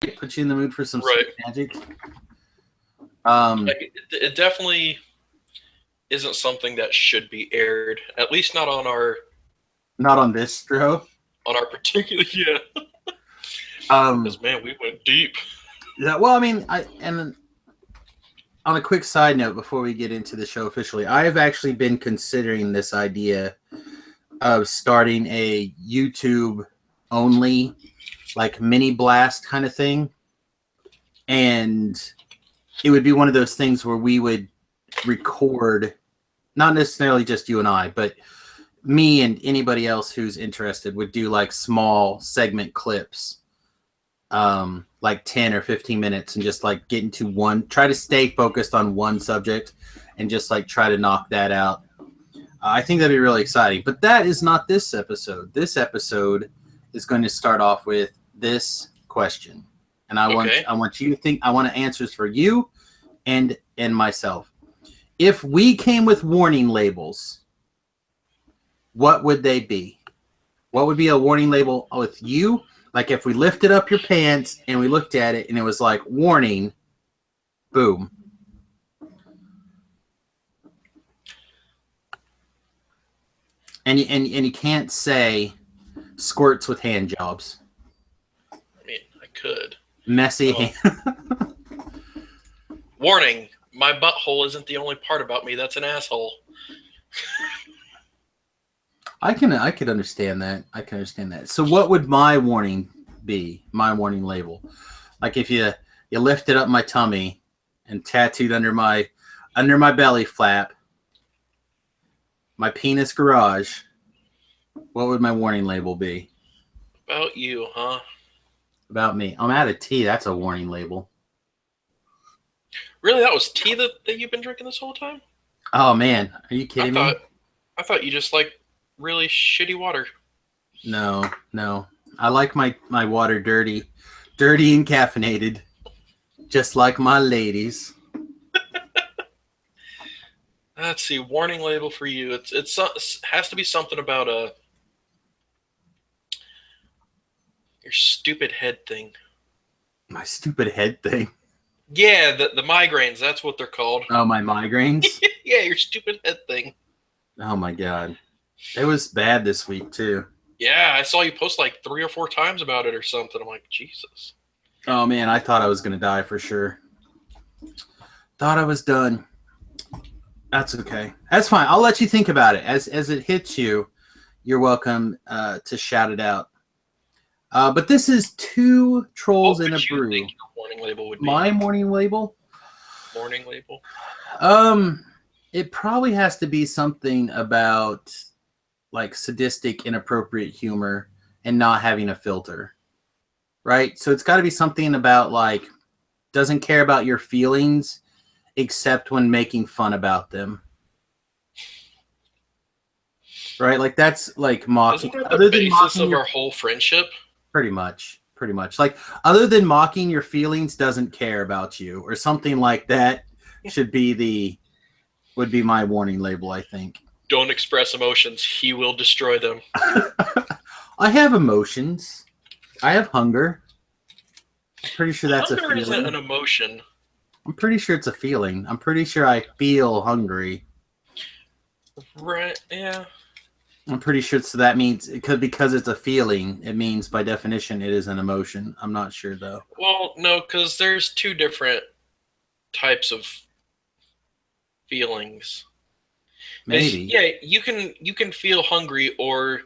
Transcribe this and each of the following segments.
Put you in the mood for some Right. sweet magic. It definitely isn't something that should be aired, at least not Not on this stro. on our particular yeah. Um, Because man, we went deep. yeah, well, I mean, and on a quick side note before we get into the show officially, I have actually been considering this idea of starting a YouTube only, like mini blast kind of thing. And it would be one of those things where we would record, not necessarily just you and I, but me and anybody else who's interested would do like small segment clips, like 10 or 15 minutes, and just like get into one, try to stay focused on one subject and just like try to knock that out. I think that'd be really exciting, but that is not this episode. This episode is going to start off with this question, and Okay. I want you to think. I want answers for you and myself. If we came with warning labels, what would they be? What would be a warning label with you? Like if we lifted up your pants and we looked at it and it was like warning, boom. And you can't say squirts with hand jobs. I mean, I could. Messy hand. Warning: my butthole isn't the only part about me that's an asshole. I could understand that. I can understand that. So what would my warning be? My warning label? Like if you lifted up my tummy and tattooed under my belly flap, my penis garage, what would my warning label be? About you, huh? About me. I'm out of tea. That's a warning label. Really, that was tea that you've been drinking this whole time? Oh man, are you kidding me? I thought you just like really shitty water. No. I like my water dirty and caffeinated, just like my ladies. Let's see, warning label for you. It has to be something about your stupid head thing. My stupid head thing. Yeah, the migraines. That's what they're called. Oh, my migraines. Yeah, your stupid head thing. Oh my god, it was bad this week too. Yeah, I saw you post like 3 or 4 times about it or something. I'm like, Jesus. Oh man, I thought I was gonna die for sure. Thought I was done. That's okay. That's fine. I'll let you think about it as it hits you. You're welcome to shout it out. But this is two trolls in a brew. What would you think your warning label would be? My morning label? Morning label? It probably has to be something about like sadistic, inappropriate humor and not having a filter, right? So it's got to be something about like doesn't care about your feelings except when making fun about them, right? Like that's like mocking. Isn't that the basis of our whole friendship? Pretty much. Like other than mocking your feelings, doesn't care about you or something like that would be my warning label, I think. Don't express emotions. He will destroy them. I have emotions. I have hunger. I'm pretty sure that's hunger a feeling. Isn't an emotion. I'm pretty sure it's a feeling. I'm pretty sure I feel hungry. Right, yeah. I'm pretty sure so that means because it's a feeling, it means by definition it is an emotion. I'm not sure though. Well, no, because there's 2 different types of feelings. Maybe. Yeah, you can feel hungry or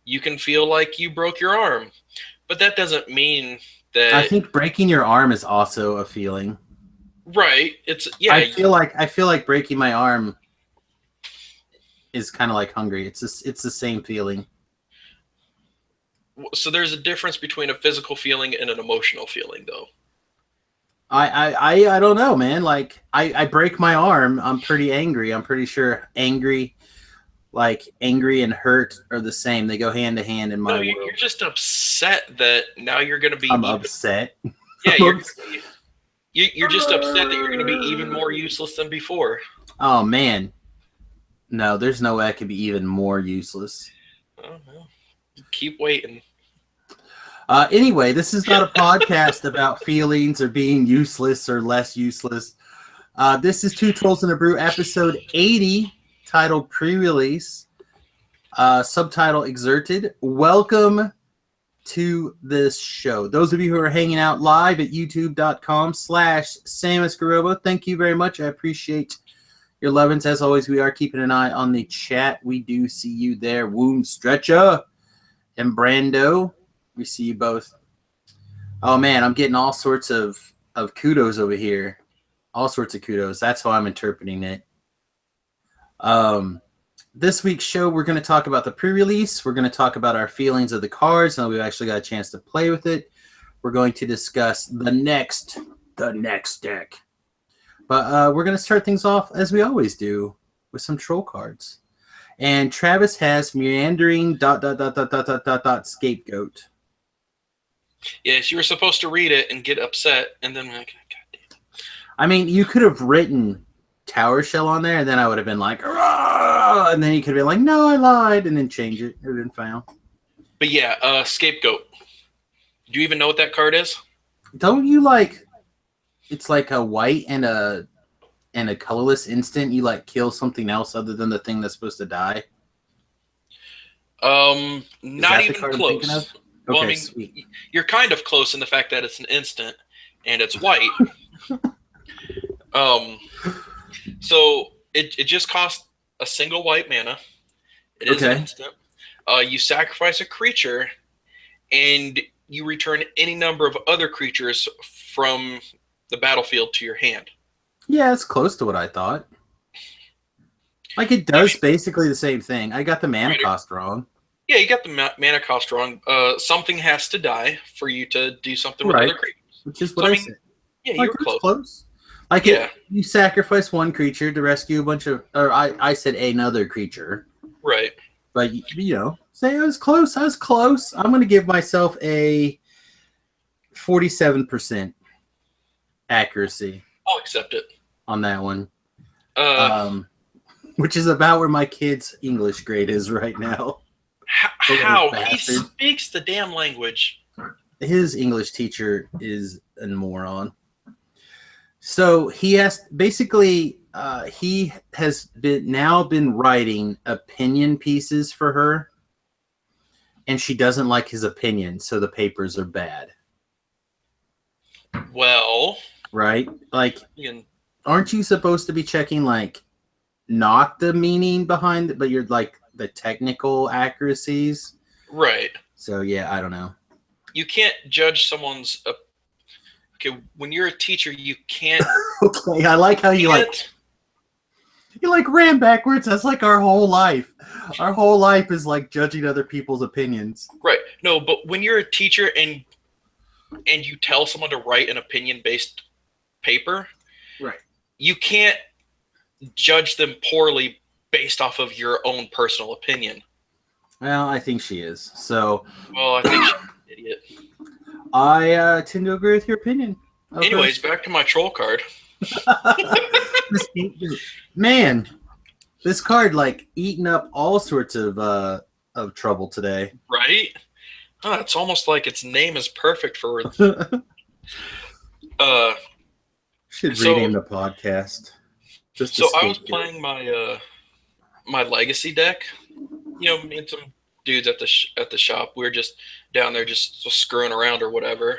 you can feel like you broke your arm. But that doesn't mean that I think breaking your arm is also a feeling. Right. I feel like breaking my arm is kind of like hungry. It's the same feeling. So there's a difference between a physical feeling and an emotional feeling, though. I don't know, man. Like I break my arm, I'm pretty angry. I'm pretty sure angry and hurt are the same. They go hand to hand in my world. You're just upset that now you're going to be. Upset. Yeah, you're just upset that you're going to be even more useless than before. Oh man, no, there's no way I could be even more useless. Oh, well. Keep waiting. Anyway, this is not a podcast about feelings or being useless or less useless. This is Two Trolls in a Brew, episode 80, titled Prerelease, subtitle Exerted. Welcome to this show. Those of you who are hanging out live at youtube.com/SamusGarobo, thank you very much. I appreciate your lovin's. As always, we are keeping an eye on the chat. We do see you there. Wound Stretcher and Brando. We see you both. Oh, man, I'm getting all sorts of kudos over here. All sorts of kudos. That's how I'm interpreting it. This week's show, we're going to talk about the pre-release. We're going to talk about our feelings of the cards. Now we've actually got a chance to play with it. We're going to discuss the next deck. But we're going to start things off, as we always do, with some troll cards. And Travis has meandering ... scapegoat. Yes, you were supposed to read it and get upset, and then like, God damn. I mean, you could have written Tower Shell on there, and then I would have been like, "Arrgh!" And then you could have been like, no, I lied, and then change it. It would have been fine. But yeah, Scapegoat. Do you even know what that card is? Don't you like? It's like a white and a colorless instant. You like kill something else other than the thing that's supposed to die. Not even close. Well, Okay, I mean, sweet. You're kind of close in the fact that it's an instant and it's white. So it just costs a single white mana. It is an instant. You sacrifice a creature, and you return any number of other creatures from the battlefield to your hand. Yeah, it's close to what I thought. Like, it does basically the same thing. I got the mana cost wrong. Yeah, you got the mana cost wrong. Something has to die for you to do something with other creatures. Which is what I said. Yeah, like, you were close. Like, you sacrifice one creature to rescue a bunch of... Or I said another creature. Right. But, you know, say I was close. I'm going to give myself a 47% accuracy. I'll accept it. On that one. Which is about where my kid's English grade is right now. How? He speaks the damn language. His English teacher is a moron. So he has basically he has been writing opinion pieces for her, and she doesn't like his opinion, so the papers are bad. Well, right? Like, aren't you supposed to be checking like not the meaning behind it, but you're like the technical accuracies? Right. So yeah, I don't know. You can't judge someone's when you're a teacher, you can't. Okay, I like how you ran backwards. That's like our whole life. Our whole life is like judging other people's opinions. Right. No, but when you're a teacher and you tell someone to write an opinion-based paper, right, you can't judge them poorly based off of your own personal opinion. Well, I think she is. So. Well, I think she's an idiot. I tend to agree with your opinion. Okay. Anyways, back to my troll card. Man, this card like eating up all sorts of trouble today. Right? Oh, it's almost like its name is perfect for. Should rename the podcast. I was playing my my legacy deck. You know, me and some dudes at the shop. We were just down there just screwing around or whatever.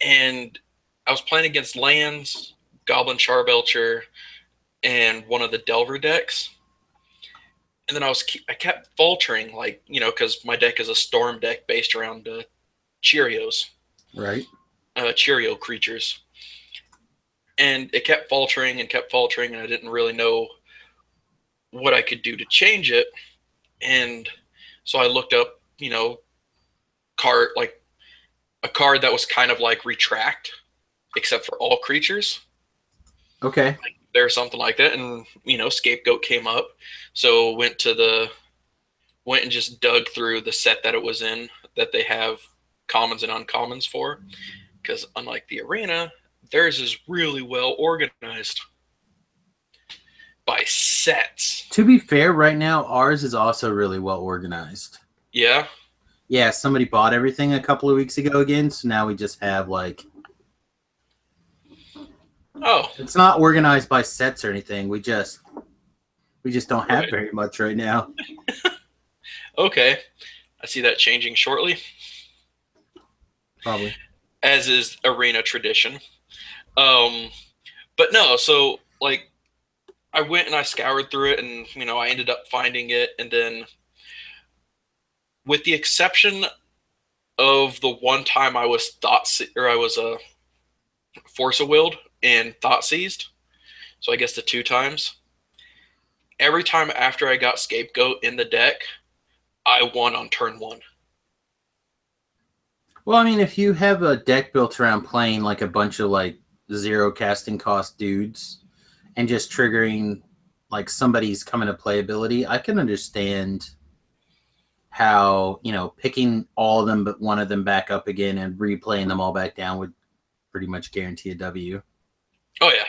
And I was playing against lands, Goblin Charbelcher, and one of the Delver decks. And then I kept faltering, like, you know, because my deck is a storm deck based around Cheerios. Right. Cheerio creatures. And it kept faltering, and I didn't really know what I could do to change it. And so I looked up, you know, a card that was kind of like retract, except for all creatures. Okay. Like, there's something like that, and you know, Scapegoat came up. So went and just dug through the set that it was in, that they have commons and uncommons for, because unlike the arena, theirs is really well organized by sets. To be fair, right now ours is also really well organized. Yeah. Yeah, somebody bought everything a couple of weeks ago again, so now we just have like. Oh. It's not organized by sets or anything. We just don't have Right. very much right now. Okay. I see that changing shortly. Probably. As is arena tradition. But no, so like I went and I scoured through it, and I ended up finding it, and then with the exception of the one time I was force a willed and thought seized, so I guess the 2 times. Every time after I got scapegoat in the deck, I won on turn 1. Well, I mean, if you have a deck built around playing like a bunch of like 0 casting cost dudes and just triggering like somebody's coming to play ability, I can understand how, picking all of them but one of them back up again and replaying them all back down would pretty much guarantee a W. Oh, yeah.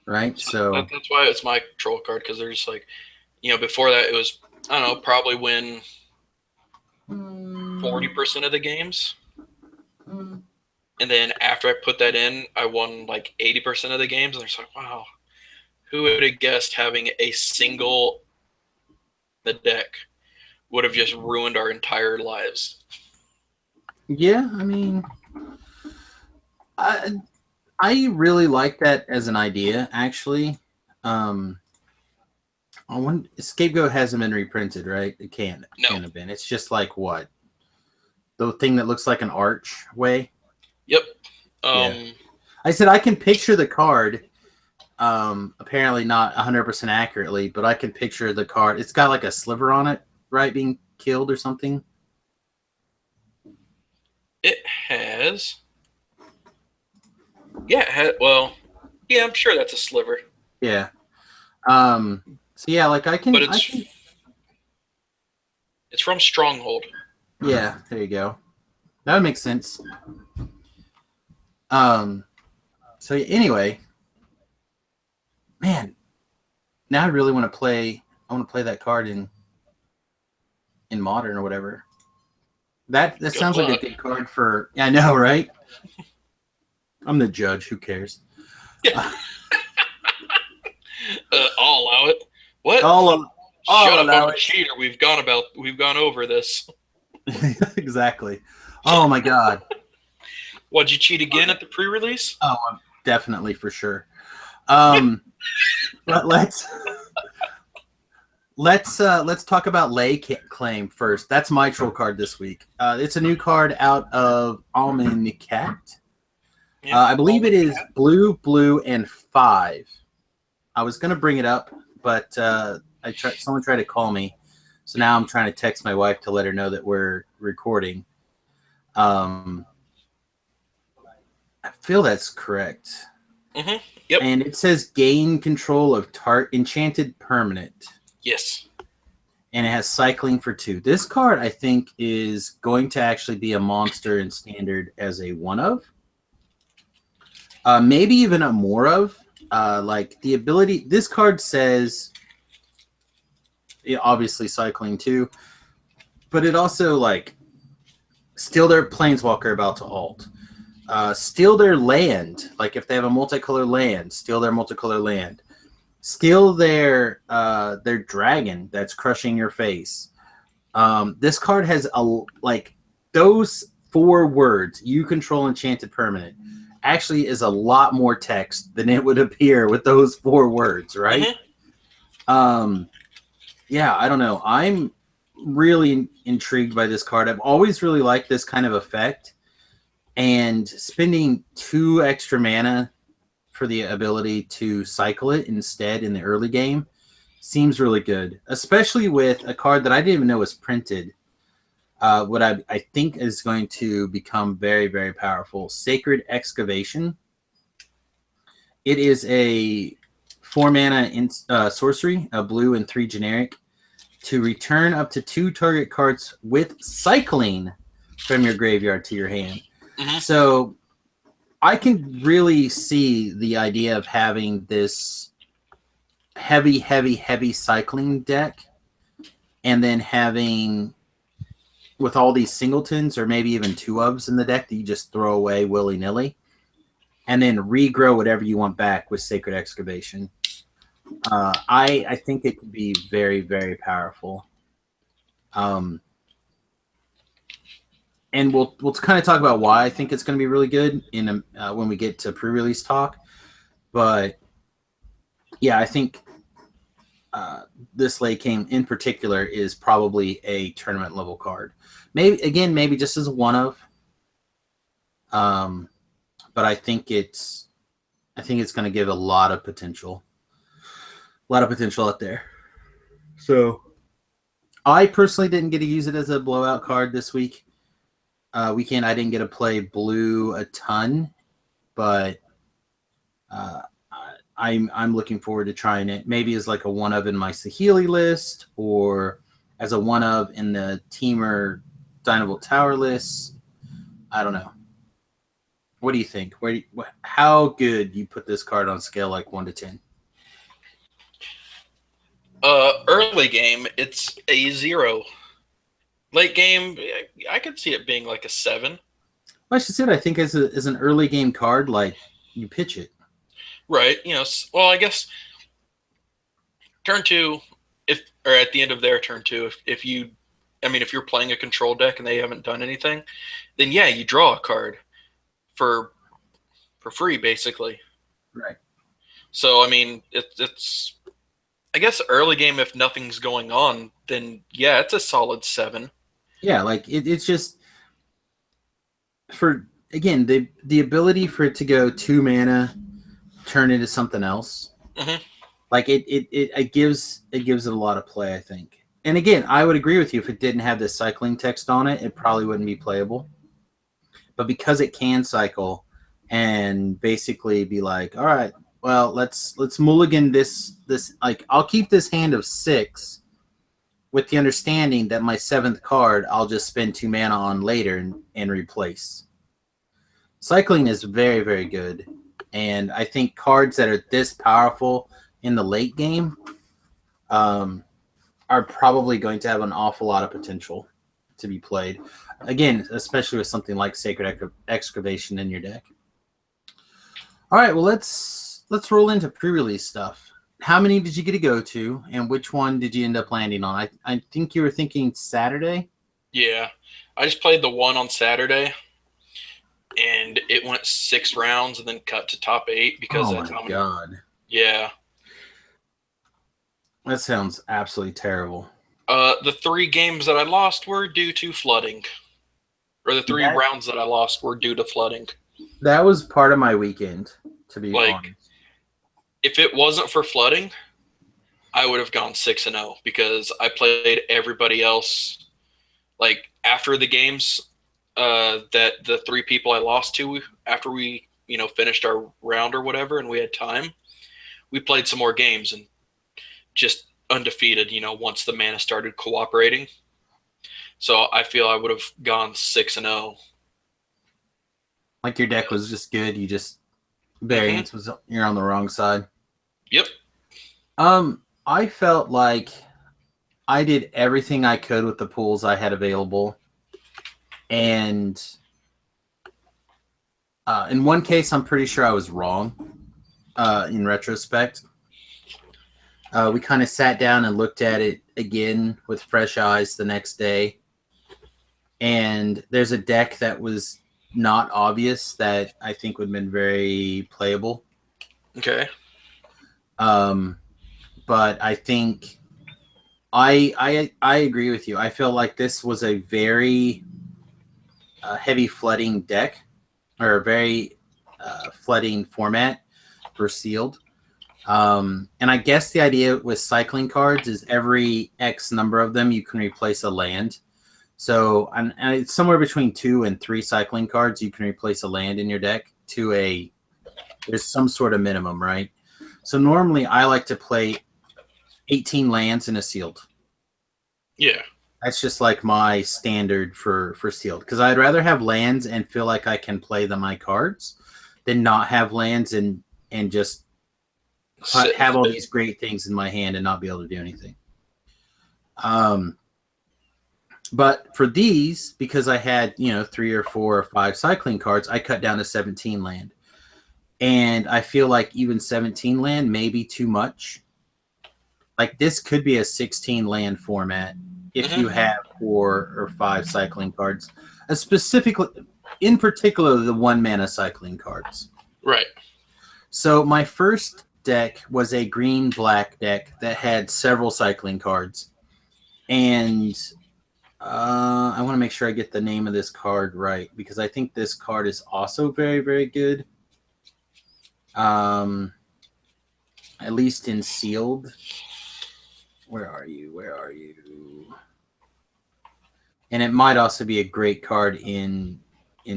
Right? So that's why it's my troll card, because they're just like, before that it was, I don't know, probably win 40% of the games. And then after I put that in, I won like 80% of the games. And it's like, wow, who would have guessed having a single the deck would have just ruined our entire lives? yeah, I mean, I really like that as an idea, actually. Scapegoat hasn't been reprinted, right? It can't have been. It's just like what? The thing that looks like an archway? Yep. Yeah. I said I can picture the card. Apparently not 100% accurately, but I can picture the card. It's got like a sliver on it, right? Being killed or something. It has. Yeah. Well, yeah, I'm sure that's a sliver. Yeah. So yeah, like I can. But it's from Stronghold. Yeah. There you go. That would make sense. So anyway, man, now I really want to play. I want to play that card in Modern or whatever. That sounds like a good card for. Yeah, I know, right? I'm the judge. Who cares? Yeah. I'll allow it. What? Shut up! I'm a cheater. We've gone over this. Exactly. Oh my god. What'd you cheat again at the pre-release? Oh, definitely, for sure. But let's talk about Lay Claim first. That's my troll card this week. It's a new card out of Almanac. Yeah, I believe it is blue, and 5. I was gonna bring it up, but someone tried to call me, so now I'm trying to text my wife to let her know that we're recording. I feel that's correct. Mm-hmm. Yep. And it says gain control of enchanted permanent. Yes. And it has cycling for 2. This card, I think, is going to actually be a monster in Standard as a 1 of. Maybe even a more of. Like the ability. This card says, obviously cycling 2, but it also like steal their planeswalker about to alt. Steal their land, like if they have a multicolor land, steal their multicolor land. Steal their dragon that's crushing your face. This card has those 4 words. You control enchanted permanent. Actually, is a lot more text than it would appear with those 4 words, right? Mm-hmm. Yeah, I don't know. I'm really intrigued by this card. I've always really liked this kind of effect. And spending 2 extra mana for the ability to cycle it instead in the early game seems really good, especially with a card that I didn't even know was printed. What I think is going to become very, very powerful. Sacred Excavation. It is a 4 mana sorcery, a blue and 3 generic, to return up to 2 target cards with cycling from your graveyard to your hand. Mm-hmm. So I can really see the idea of having this heavy cycling deck and then having with all these singletons or maybe even two ofs in the deck that you just throw away willy-nilly, and then regrow whatever you want back with Sacred Excavation. I think it could be very, very powerful. And we'll kind of talk about why I think it's going to be really good in when we get to pre-release talk. But yeah, I think this late game in particular is probably a tournament level card. Maybe just as a one of. But I think it's going to give a lot of potential. A lot of potential out there. So I personally didn't get to use it as a blowout card this weekend. I didn't get to play blue a ton, but I'm looking forward to trying it. Maybe as like a one of in my Saheeli list, or as a one of in the Teamer Dynavolt Tower list. I don't know. What do you think? How good do you put this card on scale like 1 to 10? Early game, it's a 0. Late game, I could see it being like a 7. Like I said, I think as an early game card, like you pitch it. Right. Well, I guess turn 2, or at the end of their turn 2, if you're playing a control deck and they haven't done anything, then yeah, you draw a card for free, basically. Right. So, I mean, it's I guess early game, if nothing's going on, then yeah, it's a solid 7. Yeah, like it's just for, again, the ability for it to go 2 mana, turn into something else. Mm-hmm. Like it gives it a lot of play, I think. And again, I would agree with you, if it didn't have this cycling text on it, it probably wouldn't be playable. But because it can cycle and basically be like, all right, well, let's mulligan this like, I'll keep this hand of 6 with the understanding that my 7th card I'll just spend 2 mana on later and replace. Cycling is very, very good. And I think cards that are this powerful in the late game are probably going to have an awful lot of potential to be played. Again, especially with something like Sacred Excavation in your deck. All right, well, let's roll into pre-release stuff. How many did you get to go to, and which one did you end up landing on? I think you were thinking Saturday? Yeah. I just played the one on Saturday, and it went 6 rounds and then cut to top 8 because oh my god. Yeah. That sounds absolutely terrible. The 3 games that I lost were due to flooding. Or the 3 rounds that I lost were due to flooding. That was part of my weekend, to be honest. If it wasn't for flooding, I would have gone 6-0 because I played everybody else. Like, after the games that the 3 people I lost to, after we finished our round or whatever and we had time, we played some more games and just undefeated, once the mana started cooperating. So I feel I would have gone 6-0. Like, your deck was just good. You just variance was, you're on the wrong side. Yep. I felt like I did everything I could with the pools I had available, and in one case, I'm pretty sure I was wrong. In retrospect, we kind of sat down and looked at it again with fresh eyes the next day, and there's a deck that was not obvious that I think would have been very playable. Okay. But I think I agree with you. I feel like this was a very heavy flooding deck, or a very flooding format for sealed. And I guess the idea with cycling cards is every X number of them you can replace a land. So and it's somewhere between 2 and 3 cycling cards you can replace a land in your deck there's some sort of minimum, right? So normally I like to play 18 lands in a sealed. Yeah. That's just like my standard for sealed, because I'd rather have lands and feel like I can play my cards than not have lands and just have all these great things in my hand and not be able to do anything. But for these, because I had 3 or 4 or 5 cycling cards, I cut down to 17 land, and I feel like even 17 land may be too much. Like this could be a 16 land format if you have 4 or 5 cycling cards, specifically, in particular, the 1 mana cycling cards. Right. So my first deck was a green-black deck that had several cycling cards, and I want to make sure I get the name of this card right because I think this card is also very, very good. At least in sealed. Where are you? Where are you? And it might also be a great card in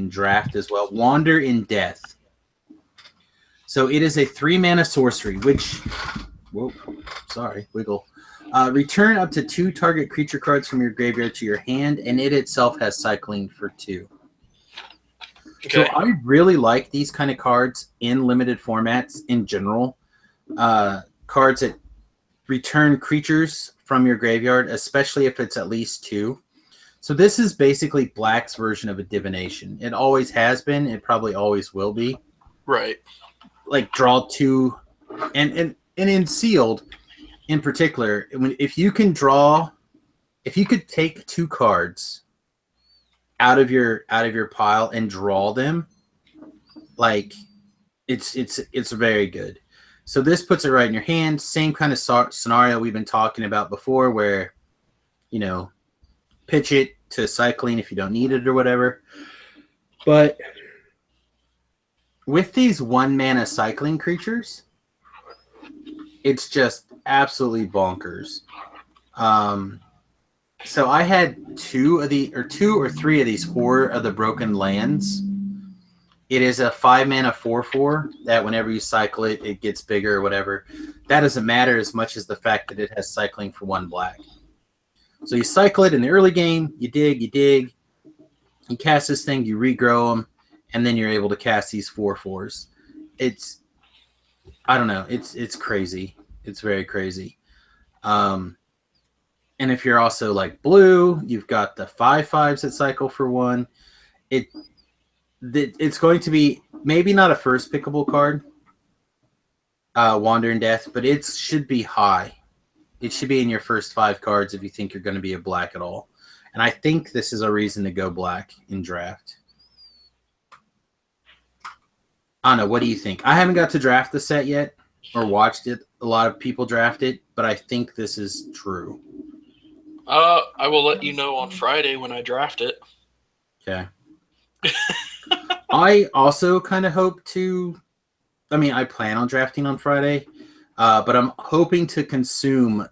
draft as well. Wander in Death. So it is a 3-mana sorcery, which, wiggle. Return up to 2 target creature cards from your graveyard to your hand, and it itself has cycling for 2. Okay. So I really like these kind of cards in limited formats in general. Cards that return creatures from your graveyard, especially if it's at least 2. So this is basically Black's version of a divination. It always has been. It probably always will be. Right. Like draw 2, and in sealed, in particular, if you could take 2 cards out of your pile and draw them, like it's very good. So this puts it right in your hand. Same kind of scenario we've been talking about before, where pitch it to cycling if you don't need it or whatever. But with these 1-mana cycling creatures, it's just absolutely bonkers. So I had 2 or 3 of these Horror of the Broken Lands. It is a 5-mana 4/4 that whenever you cycle it, it gets bigger or whatever. That doesn't matter as much as the fact that it has cycling for 1 black. So you cycle it in the early game, you dig, you cast this thing, you regrow them, and then you're able to cast these 4/4s. I don't know, it's crazy. It's very crazy. And if you're also like blue, you've got the 5/5s that cycle for 1. It's going to be maybe not a first pickable card, Wander in Death, but it should be high. It should be in your first 5 cards if you think you're going to be a black at all. And I think this is a reason to go black in draft. I don't know. What do you think? I haven't got to draft the set yet or watched it. A lot of people draft it, but I think this is true. I will let you know on Friday when I draft it. Okay. I also kind of hope to. I plan on drafting on Friday, but I'm hoping to consume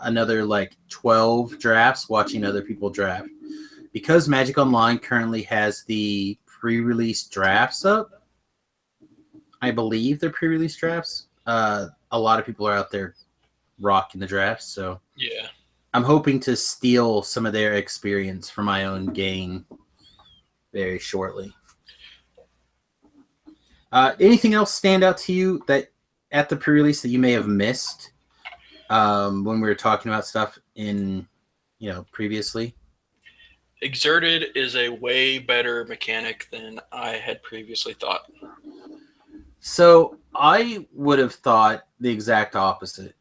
another 12 drafts watching other people draft. Because Magic Online currently has the pre-release drafts up, I believe they're pre-release drafts. A lot of people are out there rocking the drafts, so yeah, I'm hoping to steal some of their experience for my own gain very shortly. Anything else stand out to you that at the pre-release that you may have missed when we were talking about stuff in previously? Exerted is a way better mechanic than I had previously thought. So I would have thought the exact opposite.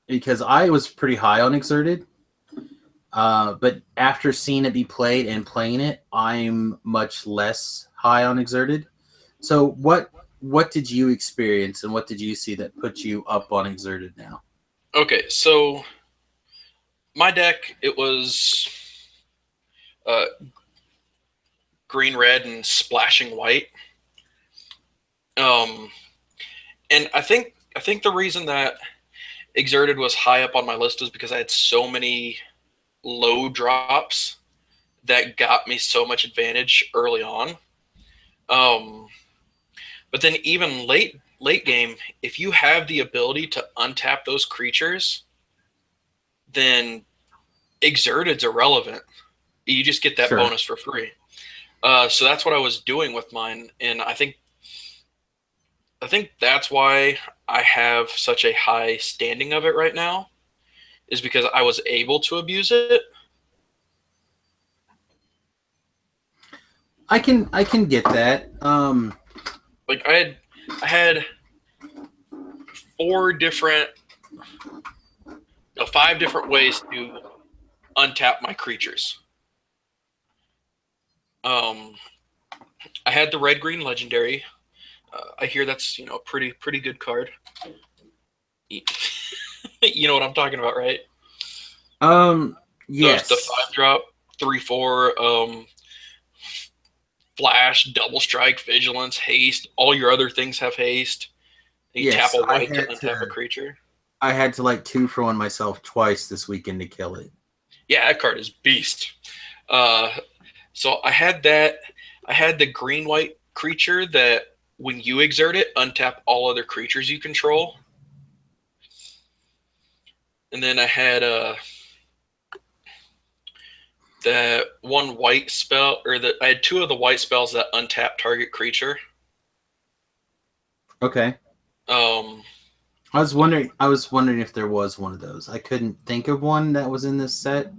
Because I was pretty high on Exerted. But after seeing it be played and playing it, I'm much less high on Exerted. So what did you experience and what did you see that put you up on Exerted now? Okay, so my deck, it was green, red, and splashing white. And I think the reason that Exerted was high up on my list was because I had so many low drops that got me so much advantage early on. But then even late game, if you have the ability to untap those creatures, then Exerted's irrelevant. You just get that bonus for free. So that's what I was doing with mine, and I think that's why I have such a high standing of it right now, is because I was able to abuse it. I can get that. Like I had five different ways to untap my creatures. I had the red green legendary. I hear that's pretty good card. You know what I'm talking about, right? Yes. The 5-drop 3/4 flash, double strike, vigilance, haste. All your other things have haste. You Yes, tap a white to untap a creature. I had to like 2-for-1 myself twice this weekend to kill it. Yeah, that card is beast. So I had that. I had the green white creature that when you exert it, untap all other creatures you control. And then I had that one white spell, I had two of the white spells that untap target creature. Okay. I was wondering if there was one of those. I couldn't think of one that was in this set.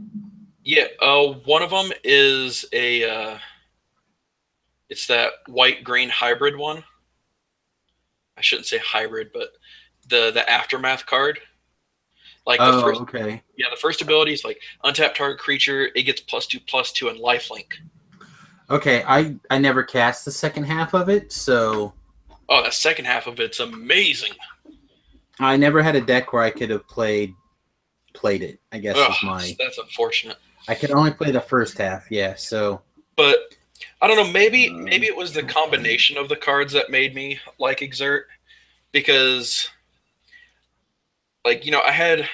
Yeah, one of them is it's that white green hybrid one. I shouldn't say hybrid, but the aftermath card. Like the first, okay. Yeah, the first ability is like untap target creature. It gets +2/+2 and lifelink. Okay, I never cast the second half of it, so. Oh, the second half of it's amazing. I never had a deck where I could have played it. I guess that's unfortunate. I could only play the first half. Yeah, so. But I don't know. Maybe it was the combination of the cards that made me like Exert, because like I had,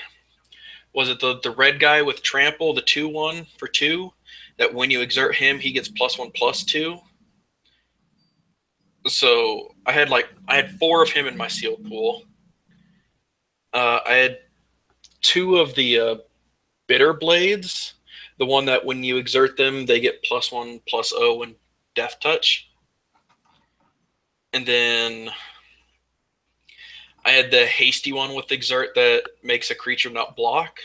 was it the red guy with trample, the 2/1 for 2, that when you exert him he gets +1/+2. So I had 4 of him in my sealed pool. I had 2 of the bitter blades, the one that when you exert them they get +1/+0 and death touch. And then I had the hasty one with exert that makes a creature not block.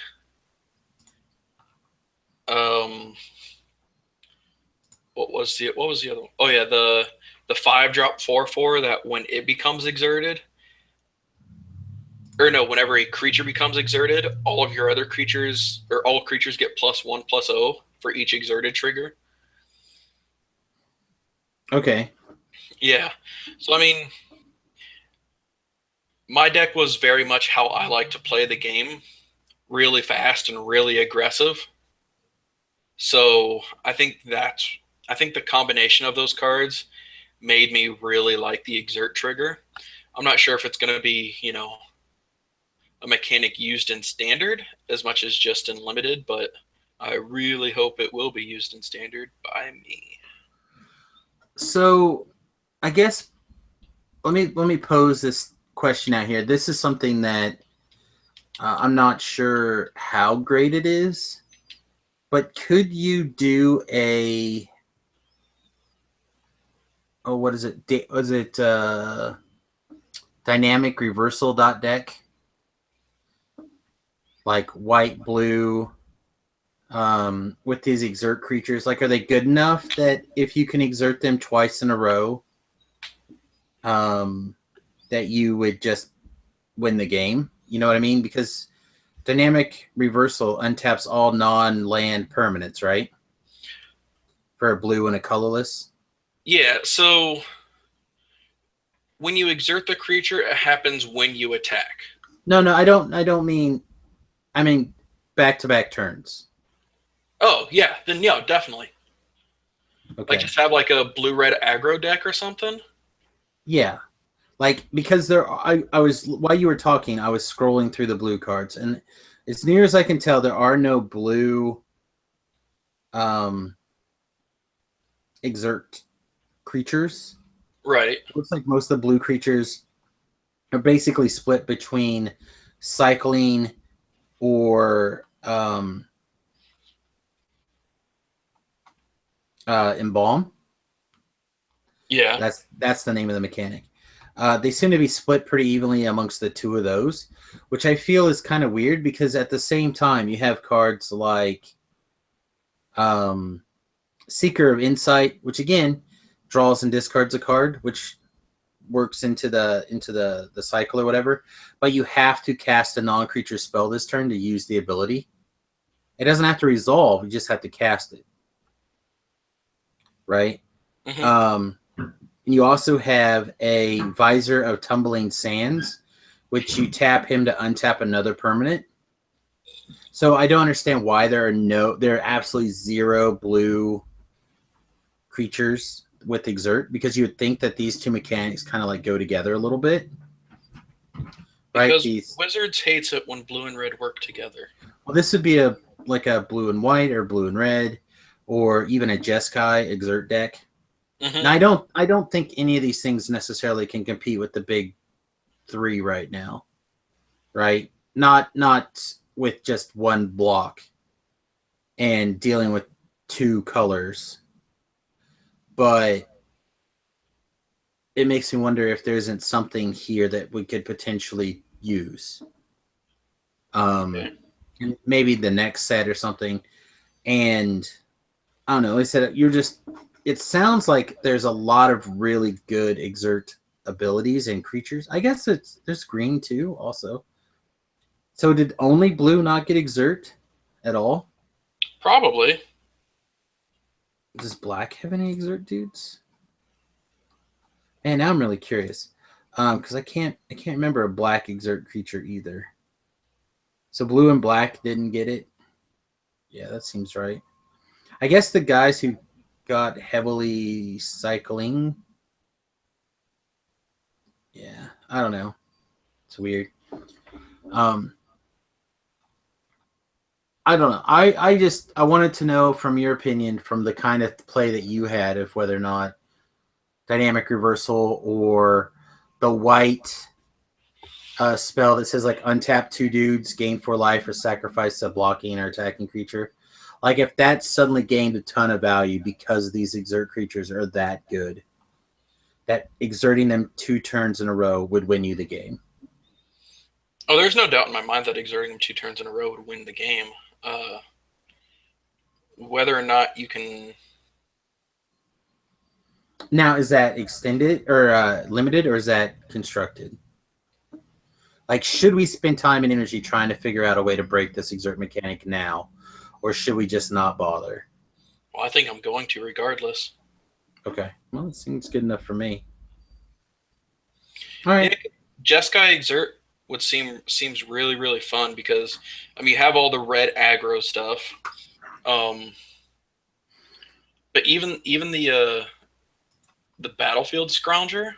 What was the other one? Oh yeah, the 5-drop 4/4 that when it becomes exerted, or no, whenever a creature becomes exerted, all of your other creatures, or all creatures, get +1/+0 for each exerted trigger. Okay. Yeah. So I mean, my deck was very much how I like to play the game, really fast and really aggressive. So I think the combination of those cards made me really like the exert trigger. I'm not sure if it's going to be, a mechanic used in standard as much as just in limited, but I really hope it will be used in standard by me. So, I guess let me pose this question out here. This is something that I'm not sure how great it is, but could you do a what is it? Was it dynamic reversal deck? Like white, blue, with these exert creatures? Like, are they good enough that if you can exert them twice in a row, that you would just win the game? You know what I mean? Because dynamic reversal untaps all non-land permanents, right? For a blue and a colorless. Yeah, so when you exert the creature, it happens when you attack. No, I don't mean. I mean back-to-back turns. Oh yeah, then yeah, definitely. Okay. Like just have like a blue-red aggro deck or something. Yeah, like because I was, while you were talking, I was scrolling through the blue cards, and as near as I can tell, there are no blue exert creatures. Right. It looks like most of the blue creatures are basically split between cycling or embalm. Yeah. That's the name of the mechanic. They seem to be split pretty evenly amongst the two of those, which I feel is kind of weird because at the same time you have cards like Seeker of Insight, which again draws and discards a card, which works into the cycle or whatever. But you have to cast a non-creature spell this turn to use the ability. It doesn't have to resolve; you just have to cast it, right? You also have a Visor of Tumbling Sands, which you tap him to untap another permanent. So I don't understand why there are absolutely zero blue creatures with Exert, because you would think that these two mechanics kind of like go together a little bit. Right? Because Wizards hates it when blue and red work together. Well, this would be a blue and white or blue and red, or even a Jeskai Exert deck. Now, I don't think any of these things necessarily can compete with the big three right now, right? Not with just one block and dealing with two colors, but it makes me wonder if there isn't something here that we could potentially use. Maybe the next set or something. And I don't know, like I said, it sounds like there's a lot of really good Exert abilities and creatures. I guess there's green too also. So did only blue not get Exert at all? Probably. Does black have any Exert dudes? Man, now I'm really curious. Because I can't remember a black Exert creature either. So blue and black didn't get it. Yeah, that seems right. I guess the guys who got heavily cycling. Yeah, I don't know. It's weird. I don't know. I wanted to know from your opinion, from the kind of play that you had, of whether or not Dynamic Reversal or the white spell that says like untap 2 dudes, gain 4 life, or sacrifice a blocking or attacking creature. Like if that suddenly gained a ton of value because these Exert creatures are that good, that exerting them 2 turns in a row would win you the game. Oh, there's no doubt in my mind that exerting them 2 turns in a row would win the game. Whether or not you can... Now, is that extended or limited, or is that constructed? Like, should we spend time and energy trying to figure out a way to break this Exert mechanic now, or should we just not bother? Well, I think I'm going to regardless. Okay. Well, it seems good enough for me. All right. Yeah, Jeskai Exert seems really, really fun because, I mean, you have all the red aggro stuff. But even the battlefield scrounger,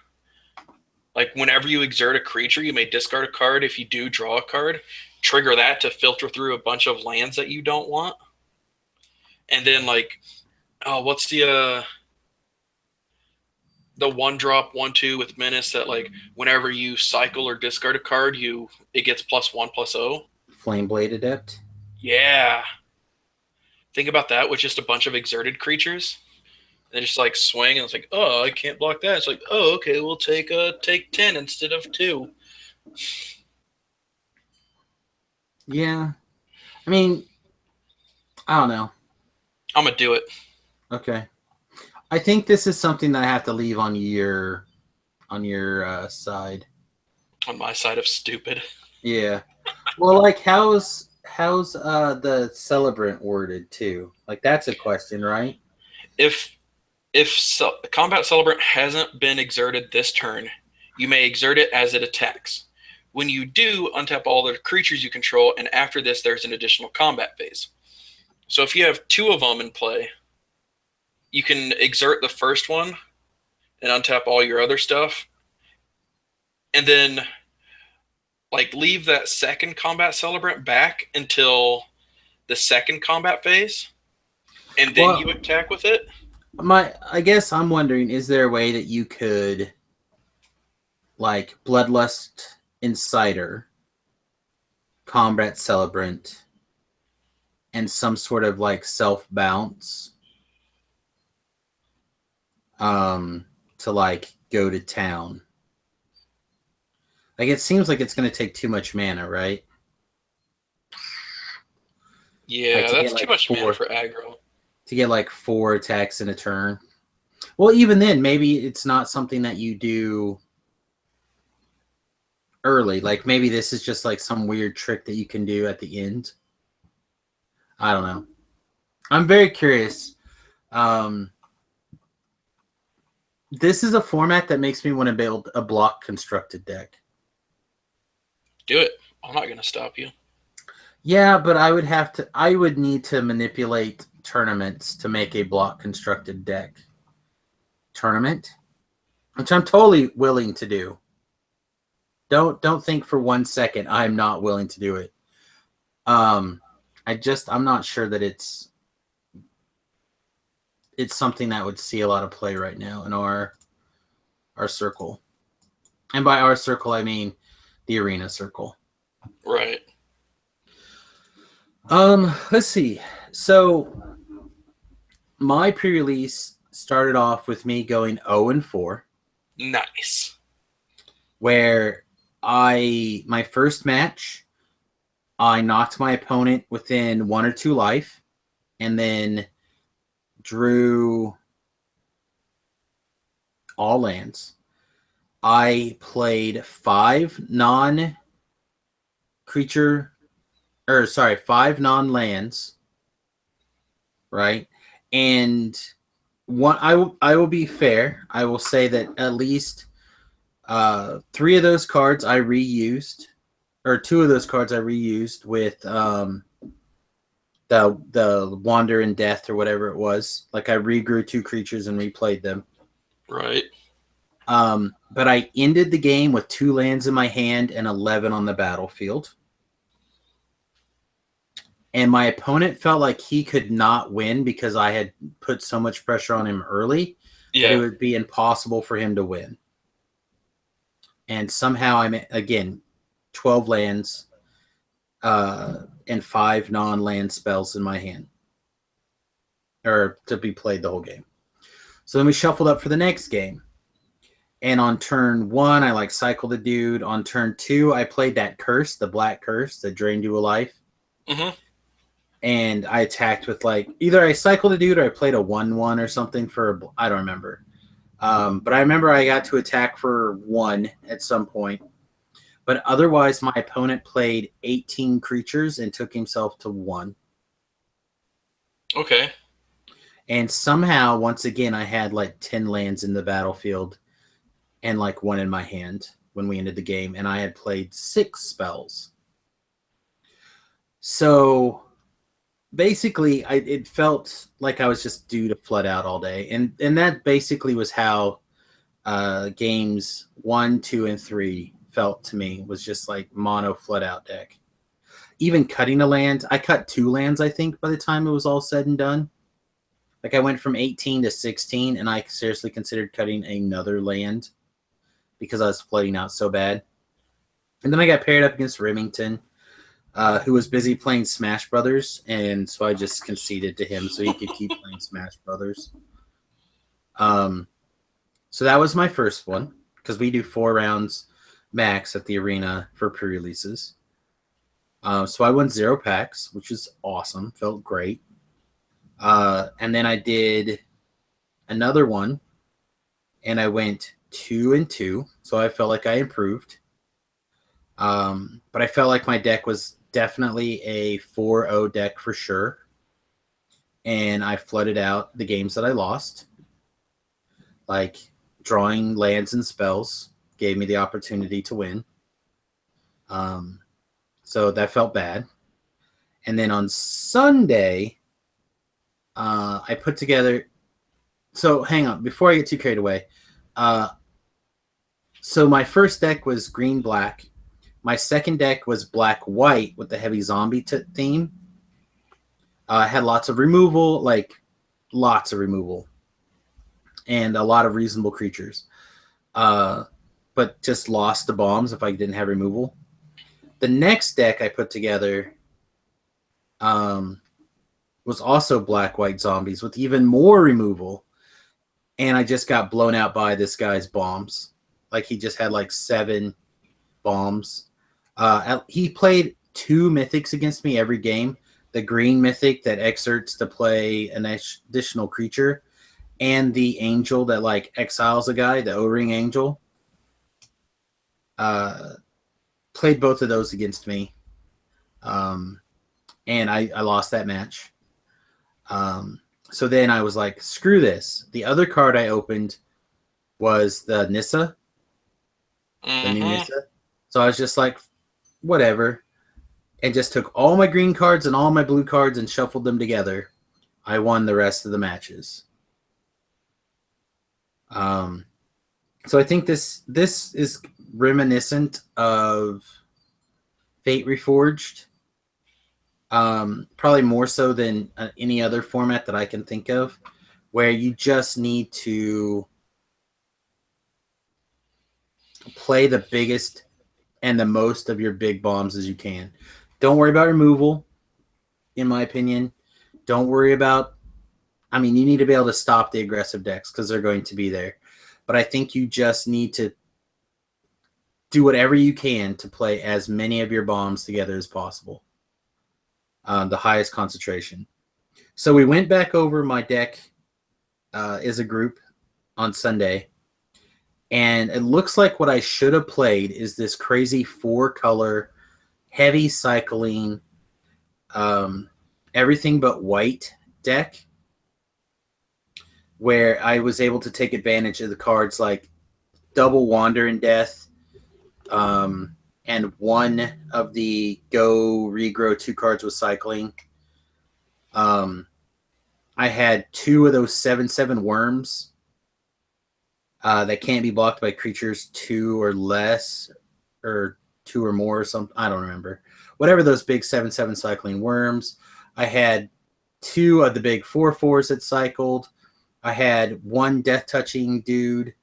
like whenever you exert a creature, you may discard a card. If you do draw a card, trigger that to filter through a bunch of lands that you don't want. And then what's the 1-drop 1/2 with menace that like whenever you cycle or discard a card, it gets +1/+0. Flameblade Adept. Yeah. Think about that with just a bunch of exerted creatures. They just like swing and it's like, oh, I can't block that. It's like, oh, okay, we'll take 10 instead of 2. Yeah. I mean, I don't know. I'm gonna do it. Okay. I think this is something that I have to leave on your side. On my side of stupid. Yeah. Well, like how's the celebrant worded too? Like that's a question, right? If combat celebrant hasn't been exerted this turn, you may exert it as it attacks. When you do, untap all the creatures you control, and after this, there's an additional combat phase. So if you have 2 of them in play, you can exert the first one and untap all your other stuff, and then like leave that second combat celebrant back until the second combat phase, and then you attack with it. I guess I'm wondering, is there a way that you could like Bloodlust Inciter, Combat Celebrant, and some sort of like self bounce to like go to town Like, it seems like it's going to take too much mana, right? Yeah, like that's too much mana for aggro. To get like 4 attacks in a turn. Well, even then, maybe it's not something that you do early. Like, maybe this is just like some weird trick that you can do at the end. I don't know. I'm very curious. This is a format that makes me want to build a block constructed deck. Do it. I'm not going to stop you. Yeah, but I would need to manipulate tournaments to make a block constructed deck tournament, which I'm totally willing to do. Don't think for 1 second I'm not willing to do it. I'm not sure that it's something that would see a lot of play right now in our circle. And by our circle, I mean the arena circle. Right. Let's see. So my pre-release started off with me going 0-4. Nice. Where my first match, I knocked my opponent within 1 or 2 life, and then drew all lands. I played 5 non-lands, right? And I will be fair. I will say that at least 3 of those cards I reused, or 2 of those cards I reused with the Wander in Death or whatever it was. Like, I regrew 2 creatures and replayed them. Right. But I ended the game with 2 lands in my hand and 11 on the battlefield. And my opponent felt like he could not win because I had put so much pressure on him early that it would be impossible for him to win. And somehow I'm, again, 12 lands and 5 non-land spells in my hand, or to be played the whole game. So then we shuffled up for the next game. And on turn 1, I cycled a dude. On turn 2, I played that curse, the black curse that drained you a life. Mm-hmm. And I attacked with either I cycled a dude or I played a 1/1 or something I don't remember. But I remember I got to attack for 1 at some point. But otherwise, my opponent played 18 creatures and took himself to 1. Okay. And somehow, once again, I had 10 lands in the battlefield and 1 in my hand when we ended the game. And I had played 6 spells. So basically, it felt like I was just due to flood out all day. And that basically was how games 1, 2, and 3 felt to me, was just mono flood out deck. Even cutting a land, I cut 2 lands, I think, by the time it was all said and done. I went from 18 to 16, and I seriously considered cutting another land because I was flooding out so bad. And then I got paired up against Remington, who was busy playing Smash Brothers, and so I just conceded to him so he could keep playing Smash Brothers. So that was my first one, because we do 4 rounds max at the arena for pre-releases. So I won 0 packs, which is awesome. Felt great. And then I did another one, and I went 2-2, so I felt like I improved. But I felt like my deck was definitely a 4-0 deck for sure. And I flooded out the games that I lost. Drawing lands and spells gave me the opportunity to win. So that felt bad. And then on Sunday, I put together... So hang on, before I get too carried away. So my first deck was green-black. My second deck was black-white with the heavy zombie theme. I had lots of removal, lots of removal. And a lot of reasonable creatures. But just lost the bombs if I didn't have removal. The next deck I put together was also black-white zombies with even more removal. And I just got blown out by this guy's bombs. He just had 7 bombs. He played 2 mythics against me every game. The green mythic that exerts to play an additional creature, and the angel that like exiles a guy, the O-ring angel. Played both of those against me. And I lost that match. So then I was like, screw this. The other card I opened was the Nissa, the new Nissa. So I was just like, whatever, and just took all my green cards and all my blue cards and shuffled them together. I won the rest of the matches. So I think this is reminiscent of Fate Reforged. Probably more so than any other format that I can think of, where you just need to play the biggest and the most of your big bombs as you can. Don't worry about removal, in my opinion. Don't worry about, I mean, you need to be able to stop the aggressive decks because they're going to be there. But I think you just need to do whatever you can to play as many of your bombs together as possible. The highest concentration. So we went back over my deck as a group on Sunday, and it looks like what I should have played is this crazy 4-color, heavy cycling, everything but white deck, where I was able to take advantage of the cards like double Wander in Death, and one of the go regrow 2 cards with cycling. I had 2 of those 7/7 worms that can't be blocked by creatures 2 or less, or 2 or more, or something. I don't remember. Whatever those big 7/7 cycling worms. I had 2 of the big 4/4s that cycled. I had 1 death touching dude.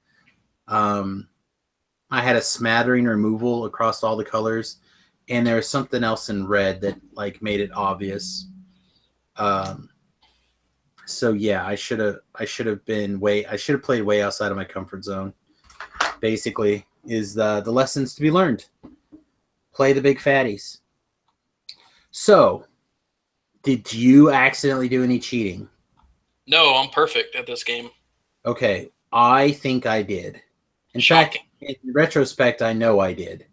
I had a smattering removal across all the colors, and there was something else in red that like made it obvious. So yeah, I should have played way outside of my comfort zone. Basically, is the lessons to be learned. Play the big fatties. So, did you accidentally do any cheating? No, I'm perfect at this game. Okay, I think I did. In fact, in retrospect, I know I did.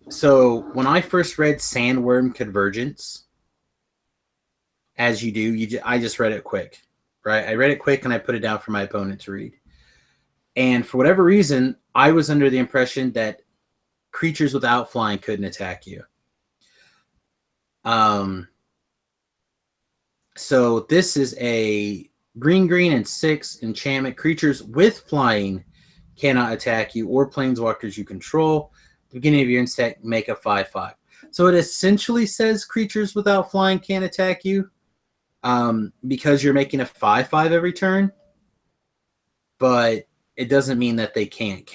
So when I first read Sandworm Convergence, as you do, I just read it quick, right? I read it quick and I put it down for my opponent to read. And for whatever reason, I was under the impression that creatures without flying couldn't attack you. So this is a green and 6 enchantment. Creatures with flying cannot attack you or planeswalkers you control. At the beginning of your instant, make a 5/5. So it essentially says creatures without flying can't attack you, because you're making a 5/5 every turn. But it doesn't mean that they can't.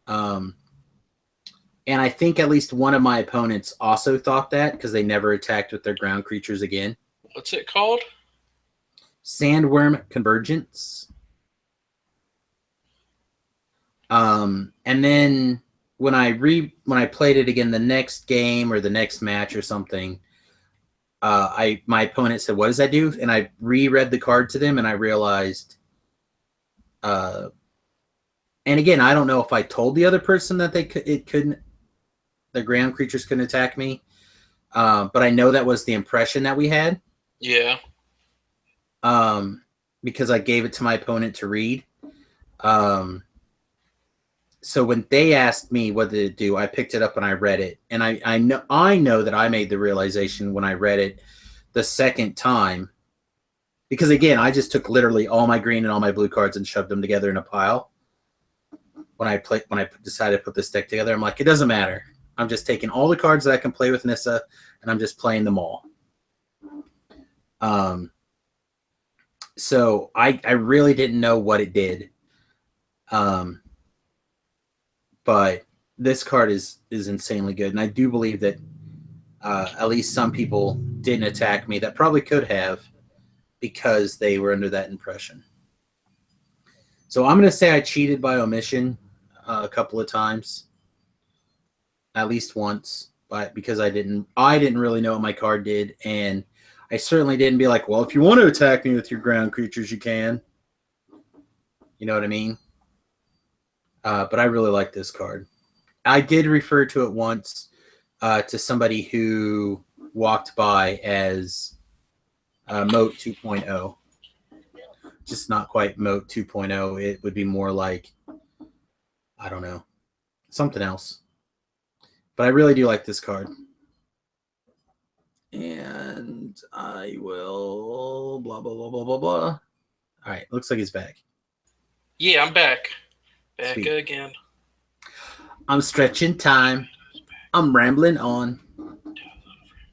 And I think at least one of my opponents also thought that, because they never attacked with their ground creatures again. What's it called? Sandworm Convergence. And then when I played it again the next game or the next match or something, my opponent said, "What does that do?" And I reread the card to them, and I realized, and again, I don't know if I told the other person that the ground creatures couldn't attack me, but I know that was the impression that we had. Yeah. Because I gave it to my opponent to read. So when they asked me what did it do, I picked it up and I read it. And I know that I made the realization when I read it the second time, because again, I just took literally all my green and all my blue cards and shoved them together in a pile. When I decided to put this deck together, I'm like, it doesn't matter. I'm just taking all the cards that I can play with Nissa, and I'm just playing them all. So I really didn't know what it did. But this card is insanely good, and I do believe that at least some people didn't attack me that probably could have, because they were under that impression. So I'm going to say I cheated by omission. a couple of times, at least once, but because I didn't really know what my card did, and I certainly didn't be like, well, if you want to attack me with your ground creatures, you can. You know what I mean? But I really like this card. I did refer to it once to somebody who walked by as Moat 2.0. Just not quite Moat 2.0. It would be more like, I don't know, something else. But I really do like this card. And I will blah, blah, blah, blah, blah, blah. All right, looks like he's back. Yeah, I'm back. Back Sweet. again. I'm stretching time. I'm rambling on.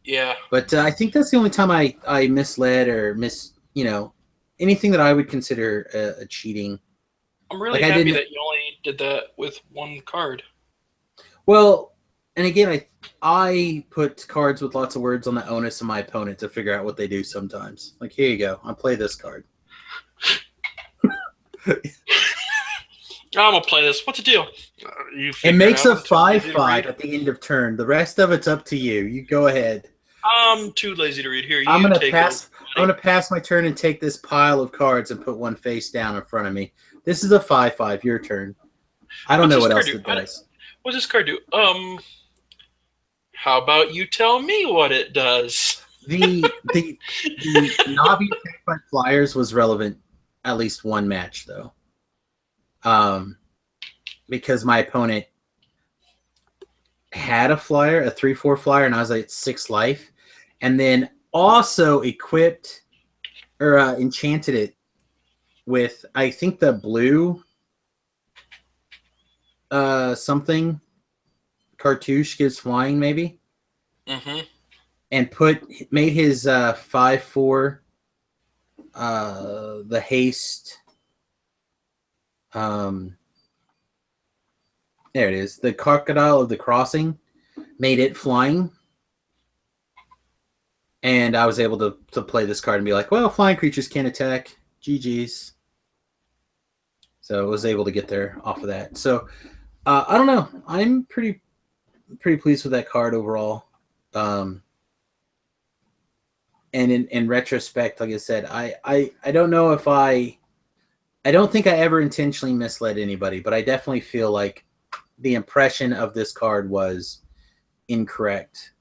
Yeah. But I think that's the only time I misled or anything that I would consider a cheating. I'm really happy that you only did that with one card. Well, and again, I put cards with lots of words on the onus of my opponent to figure out what they do sometimes. Like, here you go. I'll play this card. I'm going to play this. What's the deal? It makes a 5/5 at the end of turn. The rest of it's up to you. You go ahead. I'm too lazy to read. Here, I'm going to pass my turn and take this pile of cards and put one face down in front of me. This is a 5/5. Your turn. I don't know what else it does. What's this card do? How about you tell me what it does? The Navi attack by flyers was relevant at least one match though. Because my opponent had a flyer, a 3/4 flyer, and I was like 6 life, and then also equipped or enchanted it with, I think, the blue something cartouche gives flying maybe. Mm-hmm. And made his 5/4 the haste. There it is. The Crocodile of the Crossing made it flying. And I was able to play this card and be like, well, flying creatures can't attack. GG's. So I was able to get there off of that. So I don't know. I'm pretty pleased with that card overall. And in retrospect, like I said, I don't know if I don't think I ever intentionally misled anybody, but I definitely feel like the impression of this card was incorrect.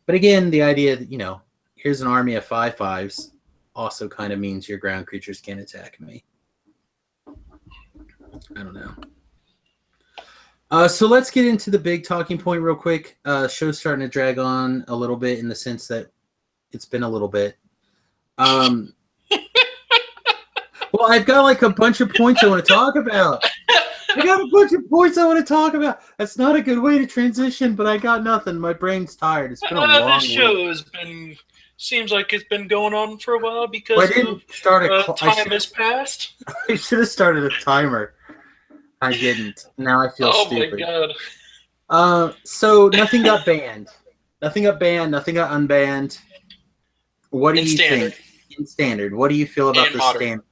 But again, the idea that, here's an army of 5/5s also kind of means your ground creatures can't attack me. I don't know. So let's get into the big talking point real quick. Show's starting to drag on a little bit in the sense that it's been a little bit. Well, I've got like a bunch of points I want to talk about. That's not a good way to transition, but I got nothing. My brain's tired. It's been a long This show seems like it's been going on for a while because time has passed. I should have started a timer. I didn't. Now I feel stupid. Oh my god. So nothing got banned. Nothing got unbanned. What do you think? In standard. What do you feel about the standard?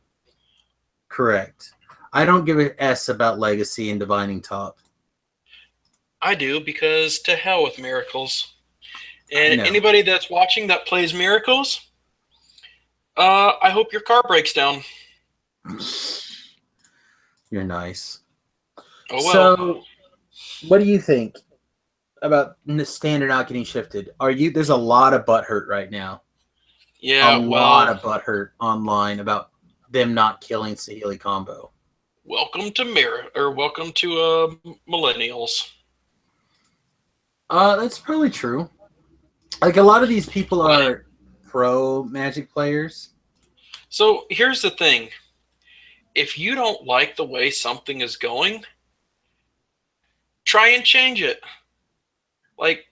Correct. I don't give an S about Legacy and Divining Top. I do, because to hell with Miracles. And anybody that's watching that plays Miracles, I hope your car breaks down. You're nice. Oh well. So, what do you think about the standard not getting shifted? There's a lot of butthurt right now. Yeah, a lot of butthurt online about them not killing Saheeli combo. Welcome to millennials. That's probably true. Like, a lot of these people are pro Magic players. So here's the thing. If you don't like the way something is going, try and change it. Like,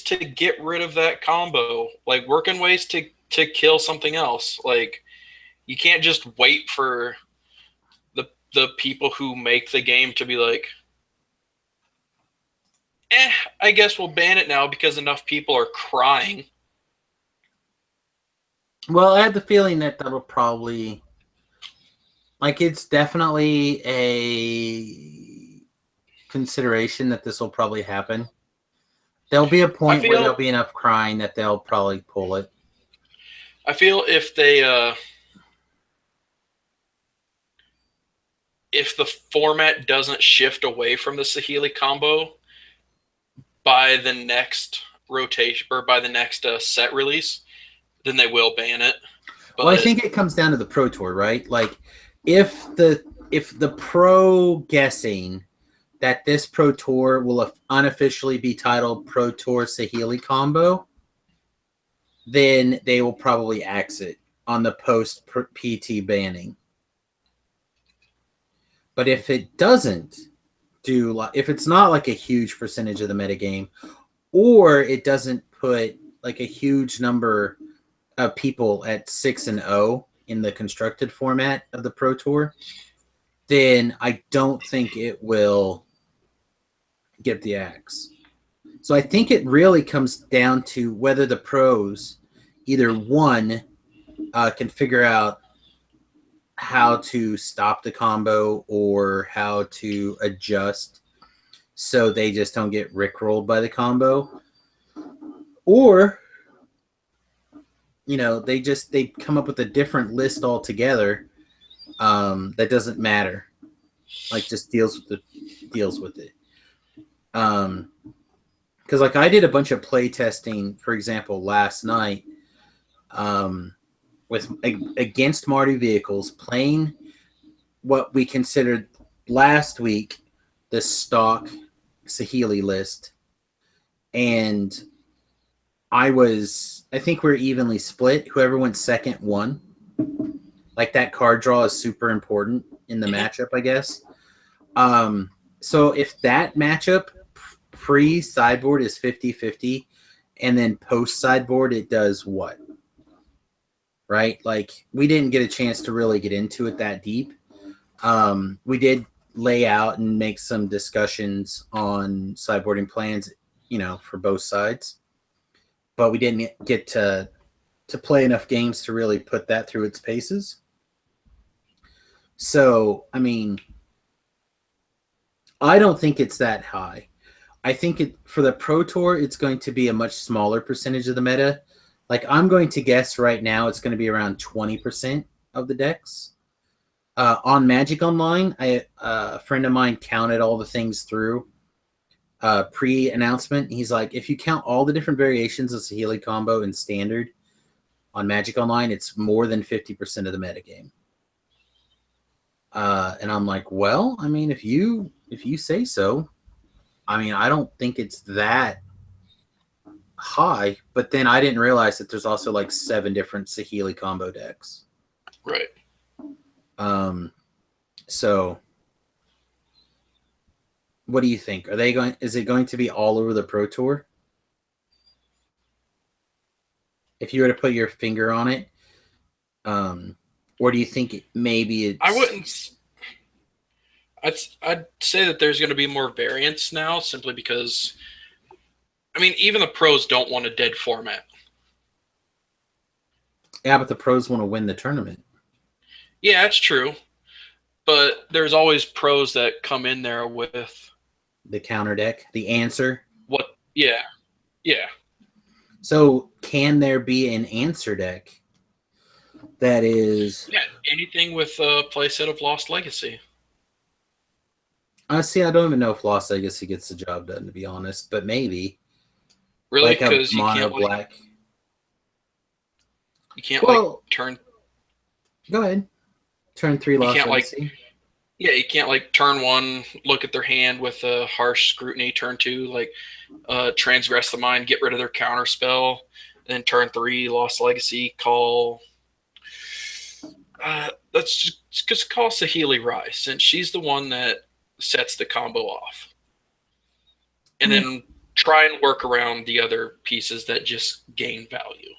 to get rid of that combo. Like, working ways to kill something else. Like, you can't just wait for the people who make the game to be like, I guess we'll ban it now because enough people are crying. Well, I have the feeling that that'll probably Like, it's definitely a consideration that this will probably happen. There'll be a point where there'll be enough crying that they'll probably pull it. I feel if the format doesn't shift away from the Saheeli combo by the next rotation or by the next set release, then they will ban it. But well, I think it comes down to the Pro Tour, right? Like, if the pro guessing that this Pro Tour will unofficially be titled Pro Tour Saheeli Combo, then they will probably axe it on the post PT banning. But if it doesn't if it's not like a huge percentage of the metagame, or it doesn't put like a huge number of people at 6-0 in the constructed format of the Pro Tour, then I don't think it will get the axe. So I think it really comes down to whether the pros either one can figure out how to stop the combo or how to adjust so they just don't get rickrolled by the combo, or they come up with a different list altogether that doesn't matter, like just deals with it. Because like I did a bunch of play testing, for example, last night with against Mardu vehicles, playing what we considered last week the stock Saheeli list, and I think we're evenly split. Whoever went second won. Like, that card draw is super important in the matchup, I guess. So if that matchup pre-sideboard is 50-50, and then post-sideboard it does what? Right? Like, we didn't get a chance to really get into it that deep. We did lay out and make some discussions on sideboarding plans, for both sides. But we didn't get to play enough games to really put that through its paces. So, I mean, I don't think it's that high. I think for the Pro Tour, it's going to be a much smaller percentage of the meta. Like, I'm going to guess right now it's going to be around 20% of the decks. On Magic Online, a friend of mine counted all the things through pre-announcement. He's like, if you count all the different variations of Saheeli combo in Standard on Magic Online, it's more than 50% of the metagame. And I'm like, well, I mean, if you say so, I mean, I don't think it's that high. But then I didn't realize that there's also like 7 different Saheeli combo decks. Right. So what do you think? Is it going to be all over the Pro Tour? If you were to put your finger on it, or do you think maybe it's... I wouldn't. I'd say that there's going to be more variance now, simply because, I mean, even the pros don't want a dead format. Yeah, but the pros want to win the tournament. Yeah, that's true. But there's always pros that come in there with the counter deck, the answer. What? Yeah. Yeah. So can there be an answer deck that is... Yeah, anything with a playset of Lost Legacy. See, I don't even know if Lost Legacy gets the job done, to be honest, but maybe. Really? Because like mono black. You can't turn... Go ahead. Turn 3 Lost Legacy. You can't turn 1, look at their hand with a harsh scrutiny. Turn 2, transgress the mind, get rid of their counter spell. Then turn 3, Lost Legacy, call. Let's just call Saheeli Rai, since she's the one that sets the combo off. And then try and work around the other pieces that just gain value.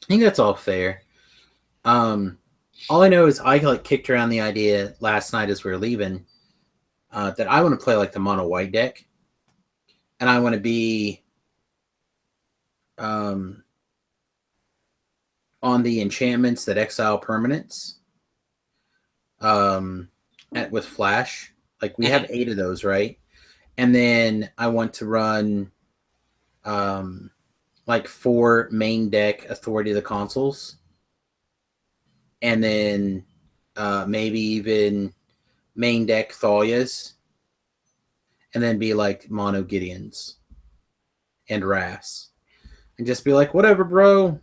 I think that's all fair. All I know is I kicked around the idea last night as we were leaving that I want to play the mono white deck, and I want to be on on the enchantments that exile permanents with Flash. Like we have 8 of those, right? And then I want to run like 4 main deck Authority of the Consuls. And then maybe even main deck Thalias. And then be like mono Gideons and Ras. And just be like, whatever, bro.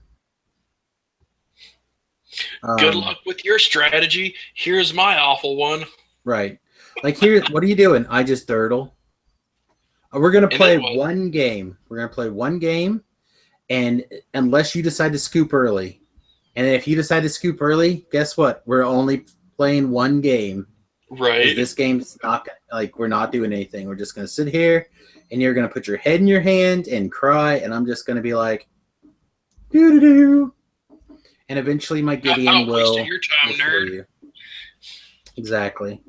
Good luck with your strategy. Here's my awful one. Right. Like, here, what are you doing? I just dirtle. We're going to play one game. We're going to play one game. And unless you decide to scoop early. And if you decide to scoop early, guess what? We're only playing one game. Right. This game's not, like, we're not doing anything. We're just going to sit here. And you're going to put your head in your hand and cry. And I'm just going to be like, doo-doo-doo. And eventually my Gideon will your time, nerd. you. Exactly.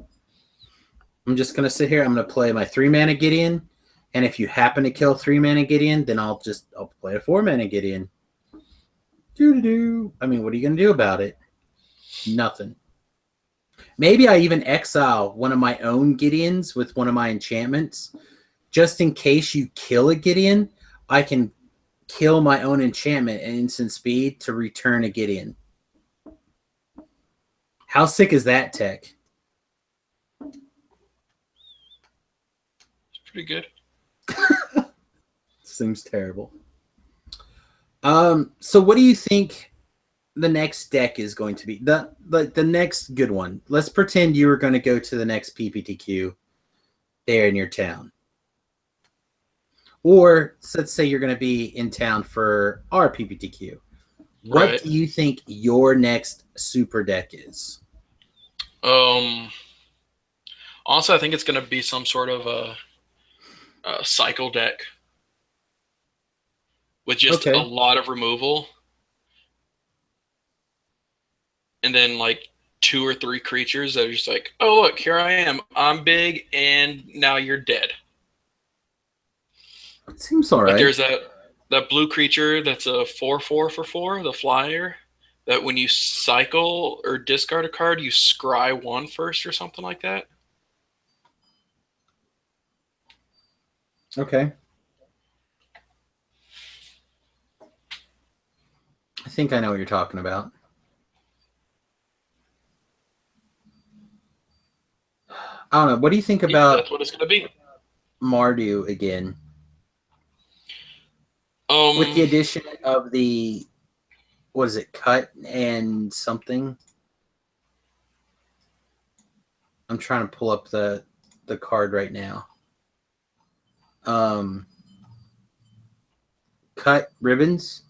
I'm just going to sit here. I'm going to play my 3-mana Gideon. And if you happen to kill 3-mana Gideon, then I'll play a 4-mana Gideon. Doo-doo-doo. I mean, what are you going to do about it? Nothing. Maybe I even exile one of my own Gideons with one of my enchantments. Just in case you kill a Gideon, I can kill my own enchantment at instant speed to return a Gideon. How sick is that tech? It's pretty good. Seems terrible. So what do you think the next deck is going to be? The next good one. Let's pretend you were going to go to the next PPTQ there in your town. Or let's say you're going to be in town for our PPTQ. What do you think your next super deck is? Honestly, I think it's going to be some sort of a cycle deck with just a lot of removal. And then like 2 or 3 creatures that are just like, oh, look, here I am. I'm big, and now you're dead. It seems all right. Like there's that blue creature that's a 4/4 for 4, the flyer, that when you cycle or discard a card, you scry 1 first or something like that. Okay. I think I know what you're talking about. I don't know. What do you think about that's what it's going to be. Mardu again? With the addition of the, what is it, cut and something? I'm trying to pull up the card right now. Cut ribbons.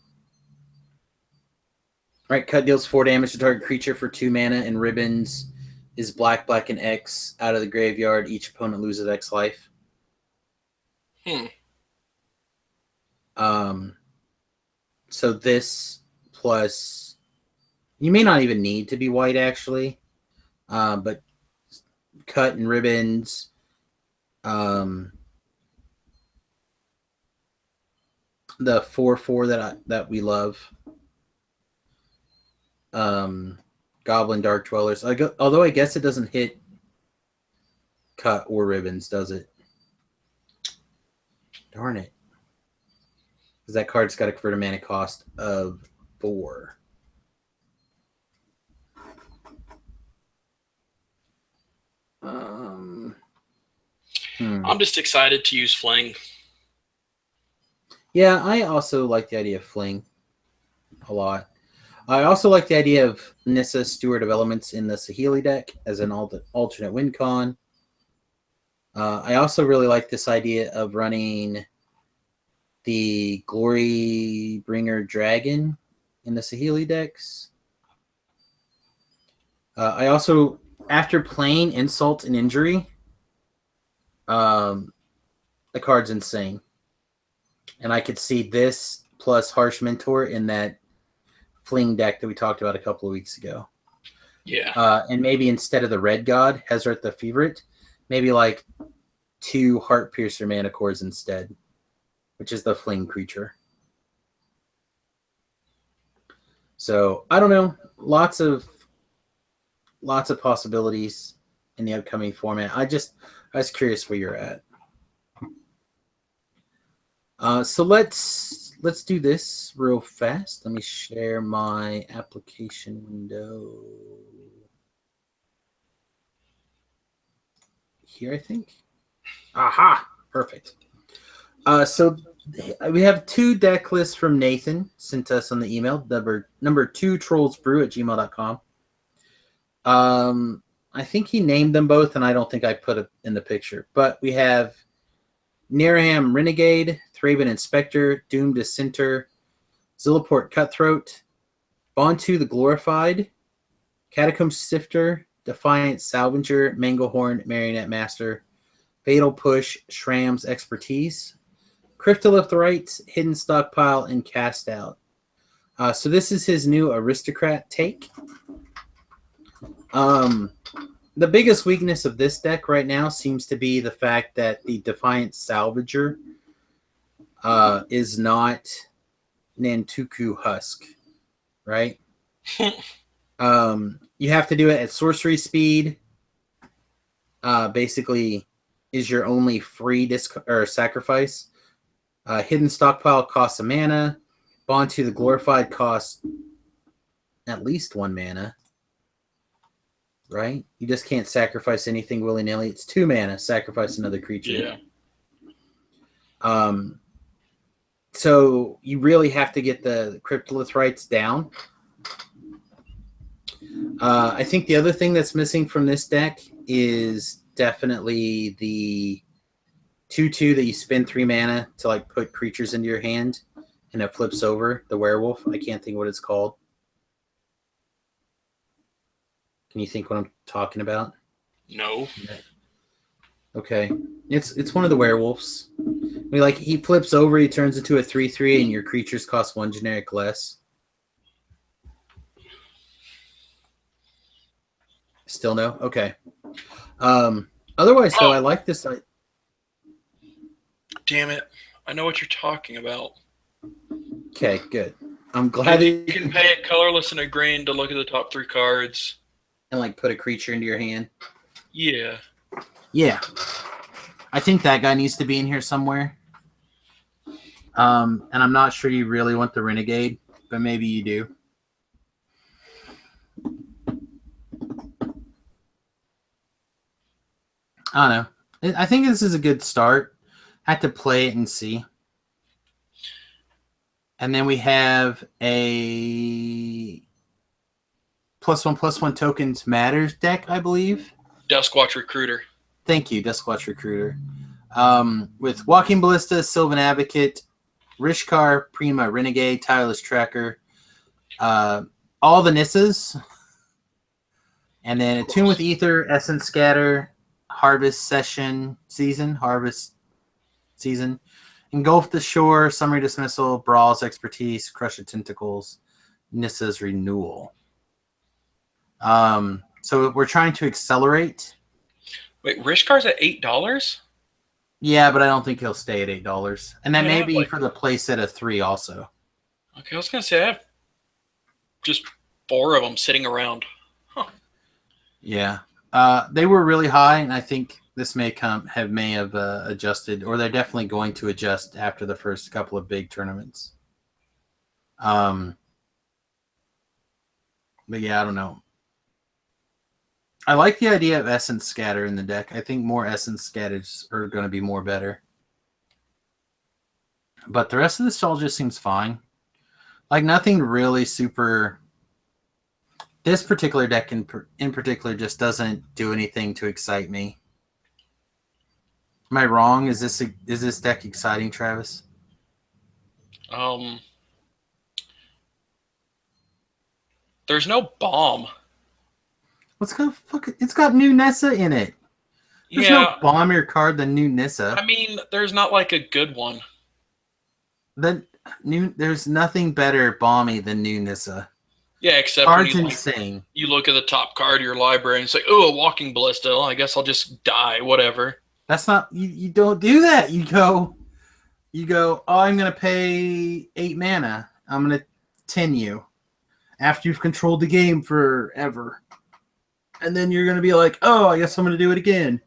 Right, cut deals 4 damage to target creature for 2 mana, and ribbons is black, and X out of the graveyard. Each opponent loses X life. So this plus, you may not even need to be white actually, but cut and ribbons, the 4/4 that we love, Goblin Dark Dwellers. Although I guess it doesn't hit cut or ribbons, does it? Darn it. Because that card's got to convert a mana cost of 4. I'm just excited to use Fling. Yeah, I also like the idea of Fling a lot. I also like the idea of Nissa, Steward of Elements in the Saheeli deck as an alternate win con. I also really like this idea of running the Glory Bringer Dragon in the Saheeli decks. I also, after playing Insult and Injury, the card's insane. And I could see this plus Harsh Mentor in that Fling deck that we talked about a couple of weeks ago. Yeah. And maybe instead of the Red God, Hezret the Favorite, maybe like 2 Heart Piercer mana cores instead, which is the Fling creature. So I don't know. Lots of possibilities in the upcoming format. I was curious where you're at. So let's do this real fast. Let me share my application window here, I think. Aha! Perfect. So we have 2 deck lists from Nathan sent us on the email, number 2 trollsbrew@gmail.com. I think he named them both, and I don't think I put it in the picture. But we have Nirham Renegade, Thraben Inspector, Doom Dissenter, Zilliport Cutthroat, Bontu the Glorified, Catacomb Sifter, Defiant Salvager, Manglehorn Marionette Master, Fatal Push, Shram's Expertise, Cryptolithrite, Hidden Stockpile, and Cast Out. So this is his new Aristocrat take. The biggest weakness of this deck right now seems to be the fact that the Defiant Salvager is not Nantuku Husk, right? You have to do it at sorcery speed. Basically, is your only free sacrifice. Hidden Stockpile costs a mana. Bontu the Glorified costs at least 1 mana. Right? You just can't sacrifice anything willy-nilly. It's 2 mana. Sacrifice another creature. Yeah. So you really have to get the Cryptolithrites down. I think the other thing that's missing from this deck is definitely the 2/2 that you spend 3 mana to like put creatures into your hand, and it flips over the werewolf. I can't think what it's called. Can you think what I'm talking about? No. Okay, it's one of the werewolves. I mean, like he flips over, he turns into a 3/3, and your creatures cost 1 generic less. Still no? Okay. Otherwise, though, I like this. Damn it! I know what you're talking about. Okay, good. I'm glad you can pay it colorless and a green to look at the top 3 cards. And like put a creature into your hand. Yeah. Yeah. I think that guy needs to be in here somewhere. And I'm not sure you really want the Renegade, but maybe you do. I don't know. I think this is a good start. I have to play it and see. And then we have a +1/+1 tokens matters deck, I believe. Duskwatch Recruiter. Thank you, Duskwatch Recruiter. With Walking Ballista, Sylvan Advocate, Rishkar, Prima, Renegade, Tireless Tracker, all the Nissas, and then Attune with Ether, Essence Scatter, Harvest Season, Engulf the Shore, Summary Dismissal, Brawl's Expertise, Crush of Tentacles, Nissa's Renewal. So we're trying to accelerate. Wait, Rishkar's at $8? Yeah, but I don't think he'll stay at $8. And that may be for the play set of 3 also. Okay, I was going to say I have just 4 of them sitting around. Huh. Yeah. They were really high, and I think this may have adjusted, or they're definitely going to adjust after the first couple of big tournaments. But yeah, I don't know. I like the idea of Essence Scatter in the deck. I think more Essence Scatters are going to be more better. But the rest of this all just seems fine. Like nothing really super. This particular deck in particular just doesn't do anything to excite me. Am I wrong? Is this deck exciting, Travis? There's no bomb. It's got new Nissa in it. There's no bombier card than new Nissa. I mean, there's not like a good one. There's nothing better bomby than new Nissa. Yeah, except card's insane. You look at the top card of your library and say, "Oh, a Walking Ballista. Well, I guess I'll just die. Whatever." That's not. You don't do that. You go. Oh, I'm gonna pay 8 mana. I'm gonna 10 you, after you've controlled the game forever. And then you're going to be like, oh, I guess I'm going to do it again.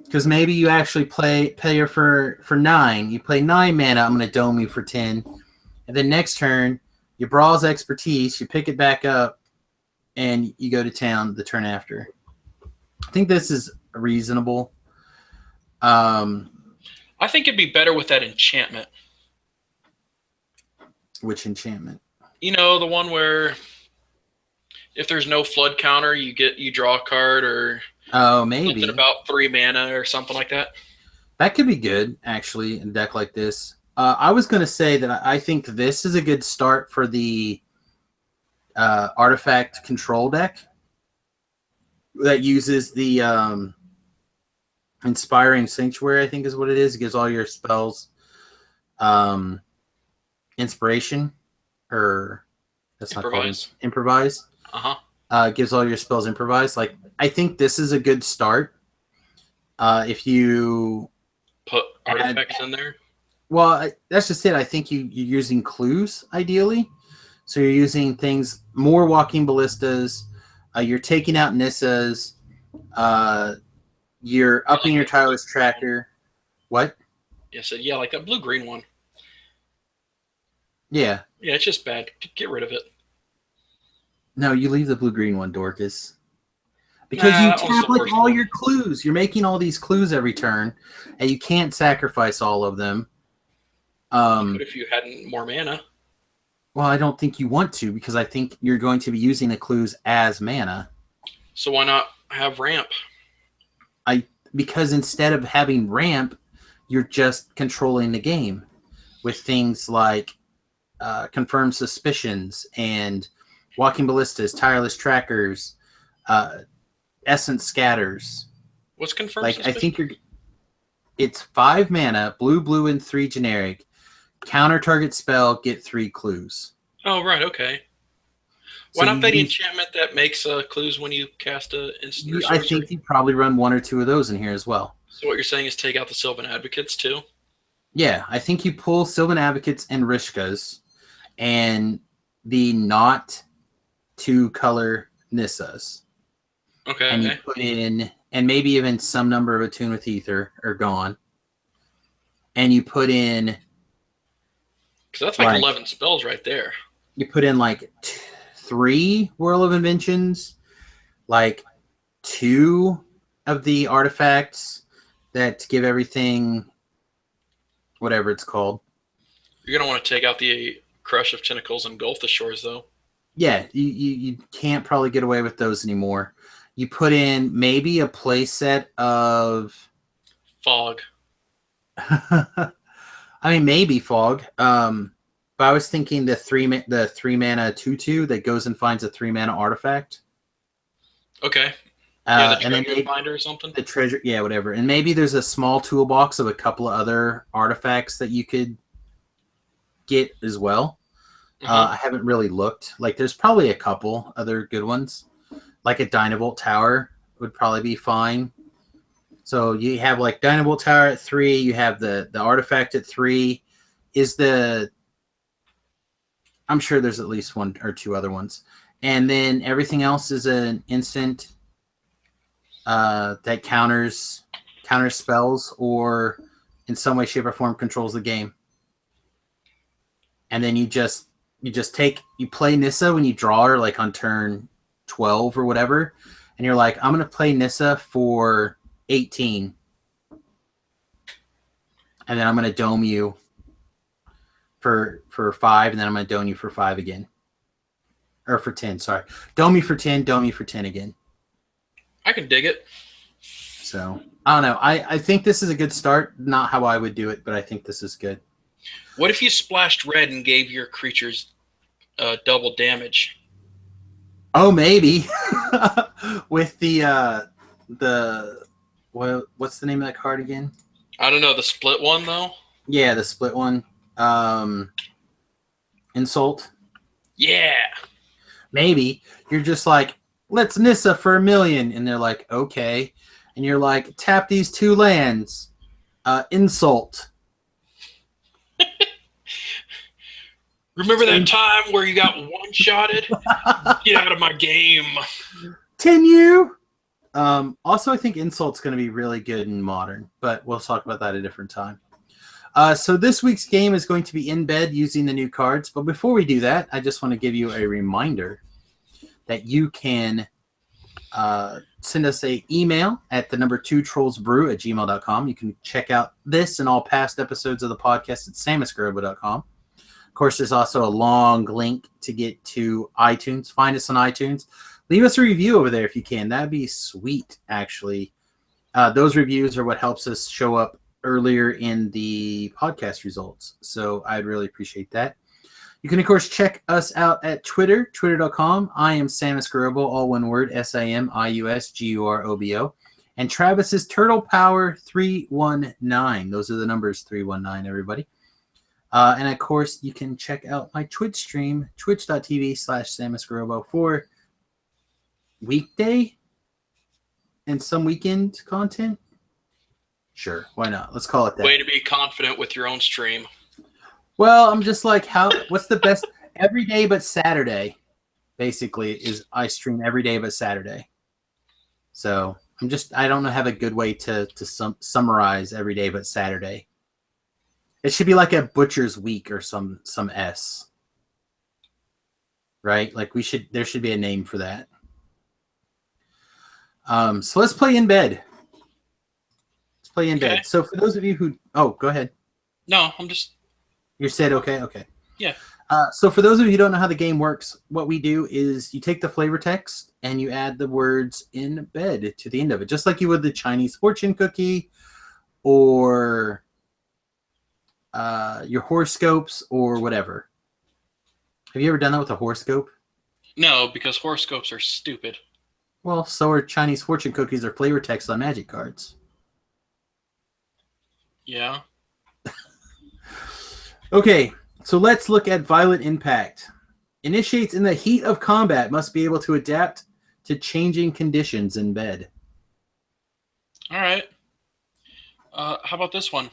Because maybe you actually play for 9. You play 9 mana, I'm going to dome you for 10. And then next turn, you Brawl's Expertise, you pick it back up, and you go to town the turn after. I think this is reasonable. I think it'd be better with that enchantment. Which enchantment? You know, the one where if there's no flood counter, you draw a card, or maybe something about 3 mana or something like that. That could be good, actually, in a deck like this. I was going to say that I think this is a good start for the artifact control deck that uses the Inspiring Sanctuary, I think is what it is. It gives all your spells inspiration, or that's improvise. Not improvise. Gives all your spells improvise. Like, I think this is a good start. If you put artifacts in there. Well, that's just it. I think you're using clues, ideally. So you're using things, more Walking Ballistas. You're taking out Nissas. You're upping your tireless tracker. What? Yeah, so like that blue-green one. Yeah. Yeah, it's just bad. Get rid of it. No, you leave the blue-green one, Dorcas. Because you tap like all your clues. You're making all these clues every turn, and you can't sacrifice all of them. But if you had more mana. Well, I don't think you want to, because I think you're going to be using the clues as mana. So why not have ramp? Because instead of having ramp, you're just controlling the game with things like confirmed suspicions and Walking Ballistas, tireless trackers, essence scatters. What's confirmed suspicion? I think it's 5 mana, blue, and 3 generic. Counter target spell, get 3 clues. Oh, right, okay. Why not the enchantment that makes clues when you cast an instant? I think you probably run 1 or 2 of those in here as well. So what you're saying is take out the Sylvan Advocates too? Yeah, I think you pull Sylvan Advocates and Rishkas and the not 2-color Nissas. Okay. And you put in, and maybe even some number of Attune with Ether are gone. And you put in... Because that's like 11 spells right there. You put in like 3 Whirl of Inventions, like 2 of the artifacts that give everything whatever it's called. You're going to want to take out the Crush of Tentacles and Engulf the Shores, though. Yeah, you can't probably get away with those anymore. You put in maybe a playset of... Fog. I mean, maybe Fog. But I was thinking the 3 mana 2/2 that goes and finds a 3 mana artifact. Okay. Yeah, the treasure finder or something. The treasure, yeah, whatever. And maybe there's a small toolbox of a couple of other artifacts that you could get as well. I haven't really looked. Like, there's probably a couple other good ones. Like a Dynavolt Tower would probably be fine. So you have like Dynavolt Tower at 3. You have the artifact at 3. I'm sure there's at least 1 or 2 other ones. And then everything else is an instant that counters spells or in some way, shape, or form controls the game. And then you play Nissa when you draw her, like on turn 12 or whatever, and you're like, I'm going to play Nissa for 18. And then I'm going to dome you for 5, and then I'm going to dome you for 5 again. Or for 10, sorry. Dome you for 10, dome you for 10 again. I can dig it. So, I don't know. I think this is a good start. Not how I would do it, but I think this is good. What if you splashed red and gave your creatures double damage? Oh, maybe. With the what's the name of that card again? I don't know. The split one, though? Yeah, the split one. Insult. Yeah. Maybe. You're just like, let's Nissa for 1 million. And they're like, okay. And you're like, tap these 2 lands. Insult. Remember that time where you got one-shotted? Get out of my game. Continue. Also, I think Insult's going to be really good in Modern, but we'll talk about that at a different time. So this week's game is going to be in bed using the new cards. But before we do that, I just want to give you a reminder that you can send us an email at the number 2trollsbrew@gmail.com. You can check out this and all past episodes of the podcast at samusgrobo.com. Of course, there's also a long link to get to iTunes. Find us on iTunes. Leave us a review over there if you can. That'd be sweet, actually. Those reviews are what helps us show up earlier in the podcast results. So I'd really appreciate that. You can, of course, check us out at Twitter, twitter.com. I am Samus Garobo, all one word, SAMIUSGUROBO. And Travis is Turtle Power 319. Those are the numbers 319, everybody. And, of course, you can check out my Twitch stream, twitch.tv/SamusGarobo for weekday and some weekend content. Sure, why not? Let's call it that. Way to be confident with your own stream. Well, I'm just like, what's the best? Every day but Saturday, basically, is I stream every day but Saturday. So I don't have a good way to summarize every day but Saturday. It should be like a butcher's week or some S. Right? Like there should be a name for that. So let's play in bed. Let's play in bed. So for those of you who, go ahead. No, I'm just. You said okay. Yeah. So for those of you who don't know how the game works, what we do is you take the flavor text and you add the words in bed to the end of it, just like you would the Chinese fortune cookie or your horoscopes or whatever. Have you ever done that with a horoscope? No, because horoscopes are stupid. Well, so are Chinese fortune cookies or flavor text on magic cards. Yeah. Okay, so let's look at Violent Impact. Initiates in the heat of combat, must be able to adapt to changing conditions in bed. All right. How about this one?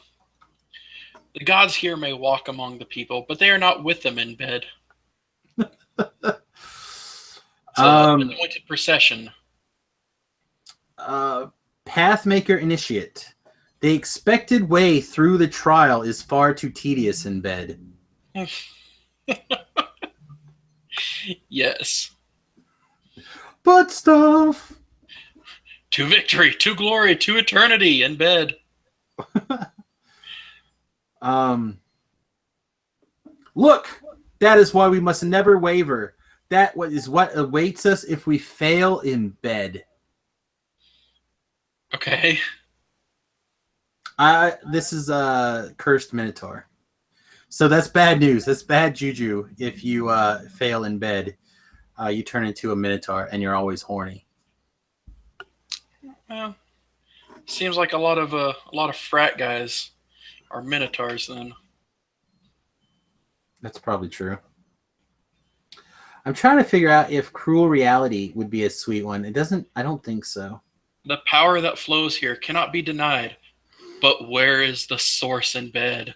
The gods here may walk among the people, but they are not with them in bed. Anointed procession. Pathmaker Initiate. The expected way through the trial is far too tedious in bed. Yes. Butt stuff. To victory, to glory, to eternity in bed. Look, that is why we must never waver. That is what awaits us if we fail in bed. Okay. This is a cursed minotaur. So that's bad news. That's bad juju. If you fail in bed, you turn into a minotaur and you're always horny. Well, seems like a lot of frat guys are minotaurs then. That's probably true. I'm trying to figure out if Cruel Reality would be a sweet one. It doesn't. I don't think so. The power that flows here cannot be denied. But where is the source in bed?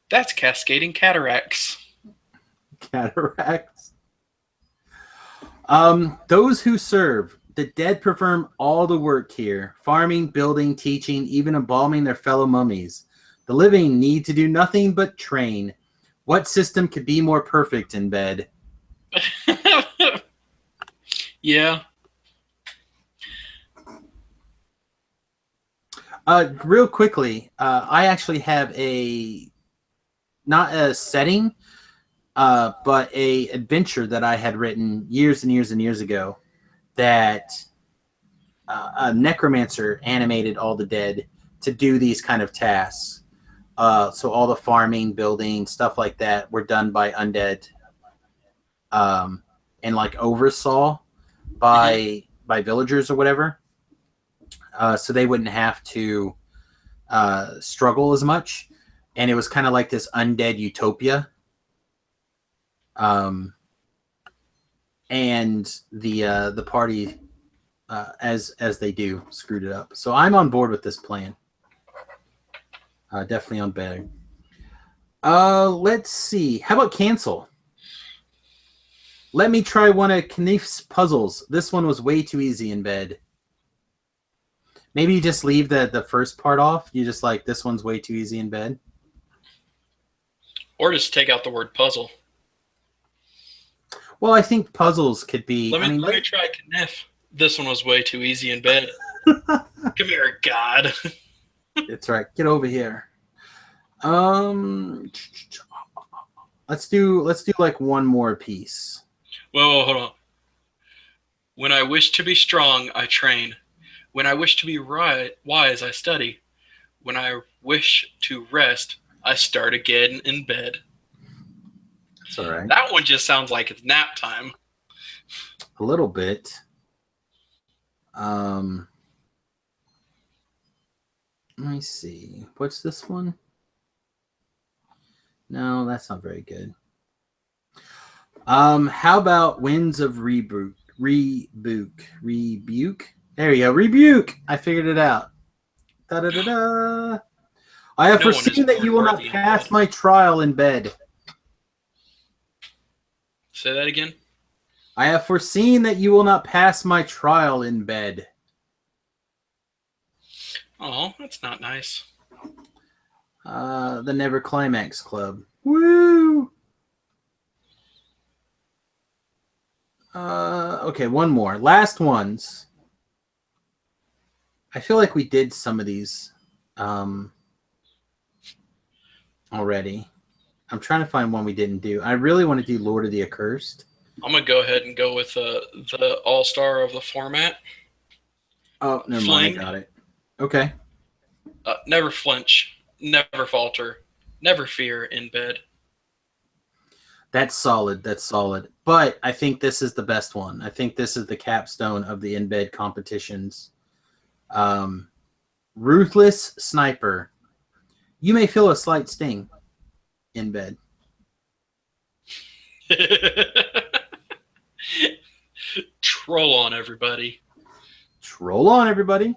That's cascading cataracts. Cataracts. Those who serve. The dead perform all the work here. Farming, building, teaching, even embalming their fellow mummies. The living need to do nothing but train. What system could be more perfect in bed? Yeah. Real quickly, I actually have not a setting, but a adventure that I had written years and years and years ago that a necromancer animated all the dead to do these kind of tasks. So all the farming, building, stuff like that were done by undead and like oversaw by villagers or whatever. So they wouldn't have to struggle as much. And it was kind of like this undead utopia. And the party, as they do, screwed it up. So I'm on board with this plan. Definitely on board. Let's see. How about cancel? Let me try one of Knief's puzzles. This one was way too easy in bed. Maybe you just leave the first part off. You just like, this one's way too easy in bed. Or just take out the word puzzle. Well, I think puzzles could be... Let me try Knief. This one was way too easy in bed. Come here, God. It's right. Get over here. Let's do like one more piece. Whoa, hold on. When I wish to be strong, I train. When I wish to be wise, I study. When I wish to rest, I start again in bed. That's all right. That one just sounds like it's nap time. A little bit. Let me see. What's this one? No, that's not very good. How about Winds of Rebuke? Rebuke? There you go. Rebuke! I figured it out. Da-da-da-da. I have foreseen that you will not pass my trial in bed. Say that again. I have foreseen that you will not pass my trial in bed. Oh, that's not nice. The Never Climax Club. Woo! Okay, one more. Last ones. I feel like we did some of these already. I'm trying to find one we didn't do. I really want to do Lord of the Accursed. I'm going to go ahead and go with the all-star of the format. Oh, never mind. I got it. Okay. Never flinch. Never falter. Never fear in bed. That's solid. That's solid. But I think this is the best one. I think this is the capstone of the in-bed competitions. Ruthless Sniper. You may feel a slight sting in bed. Troll on, everybody. Troll on, everybody.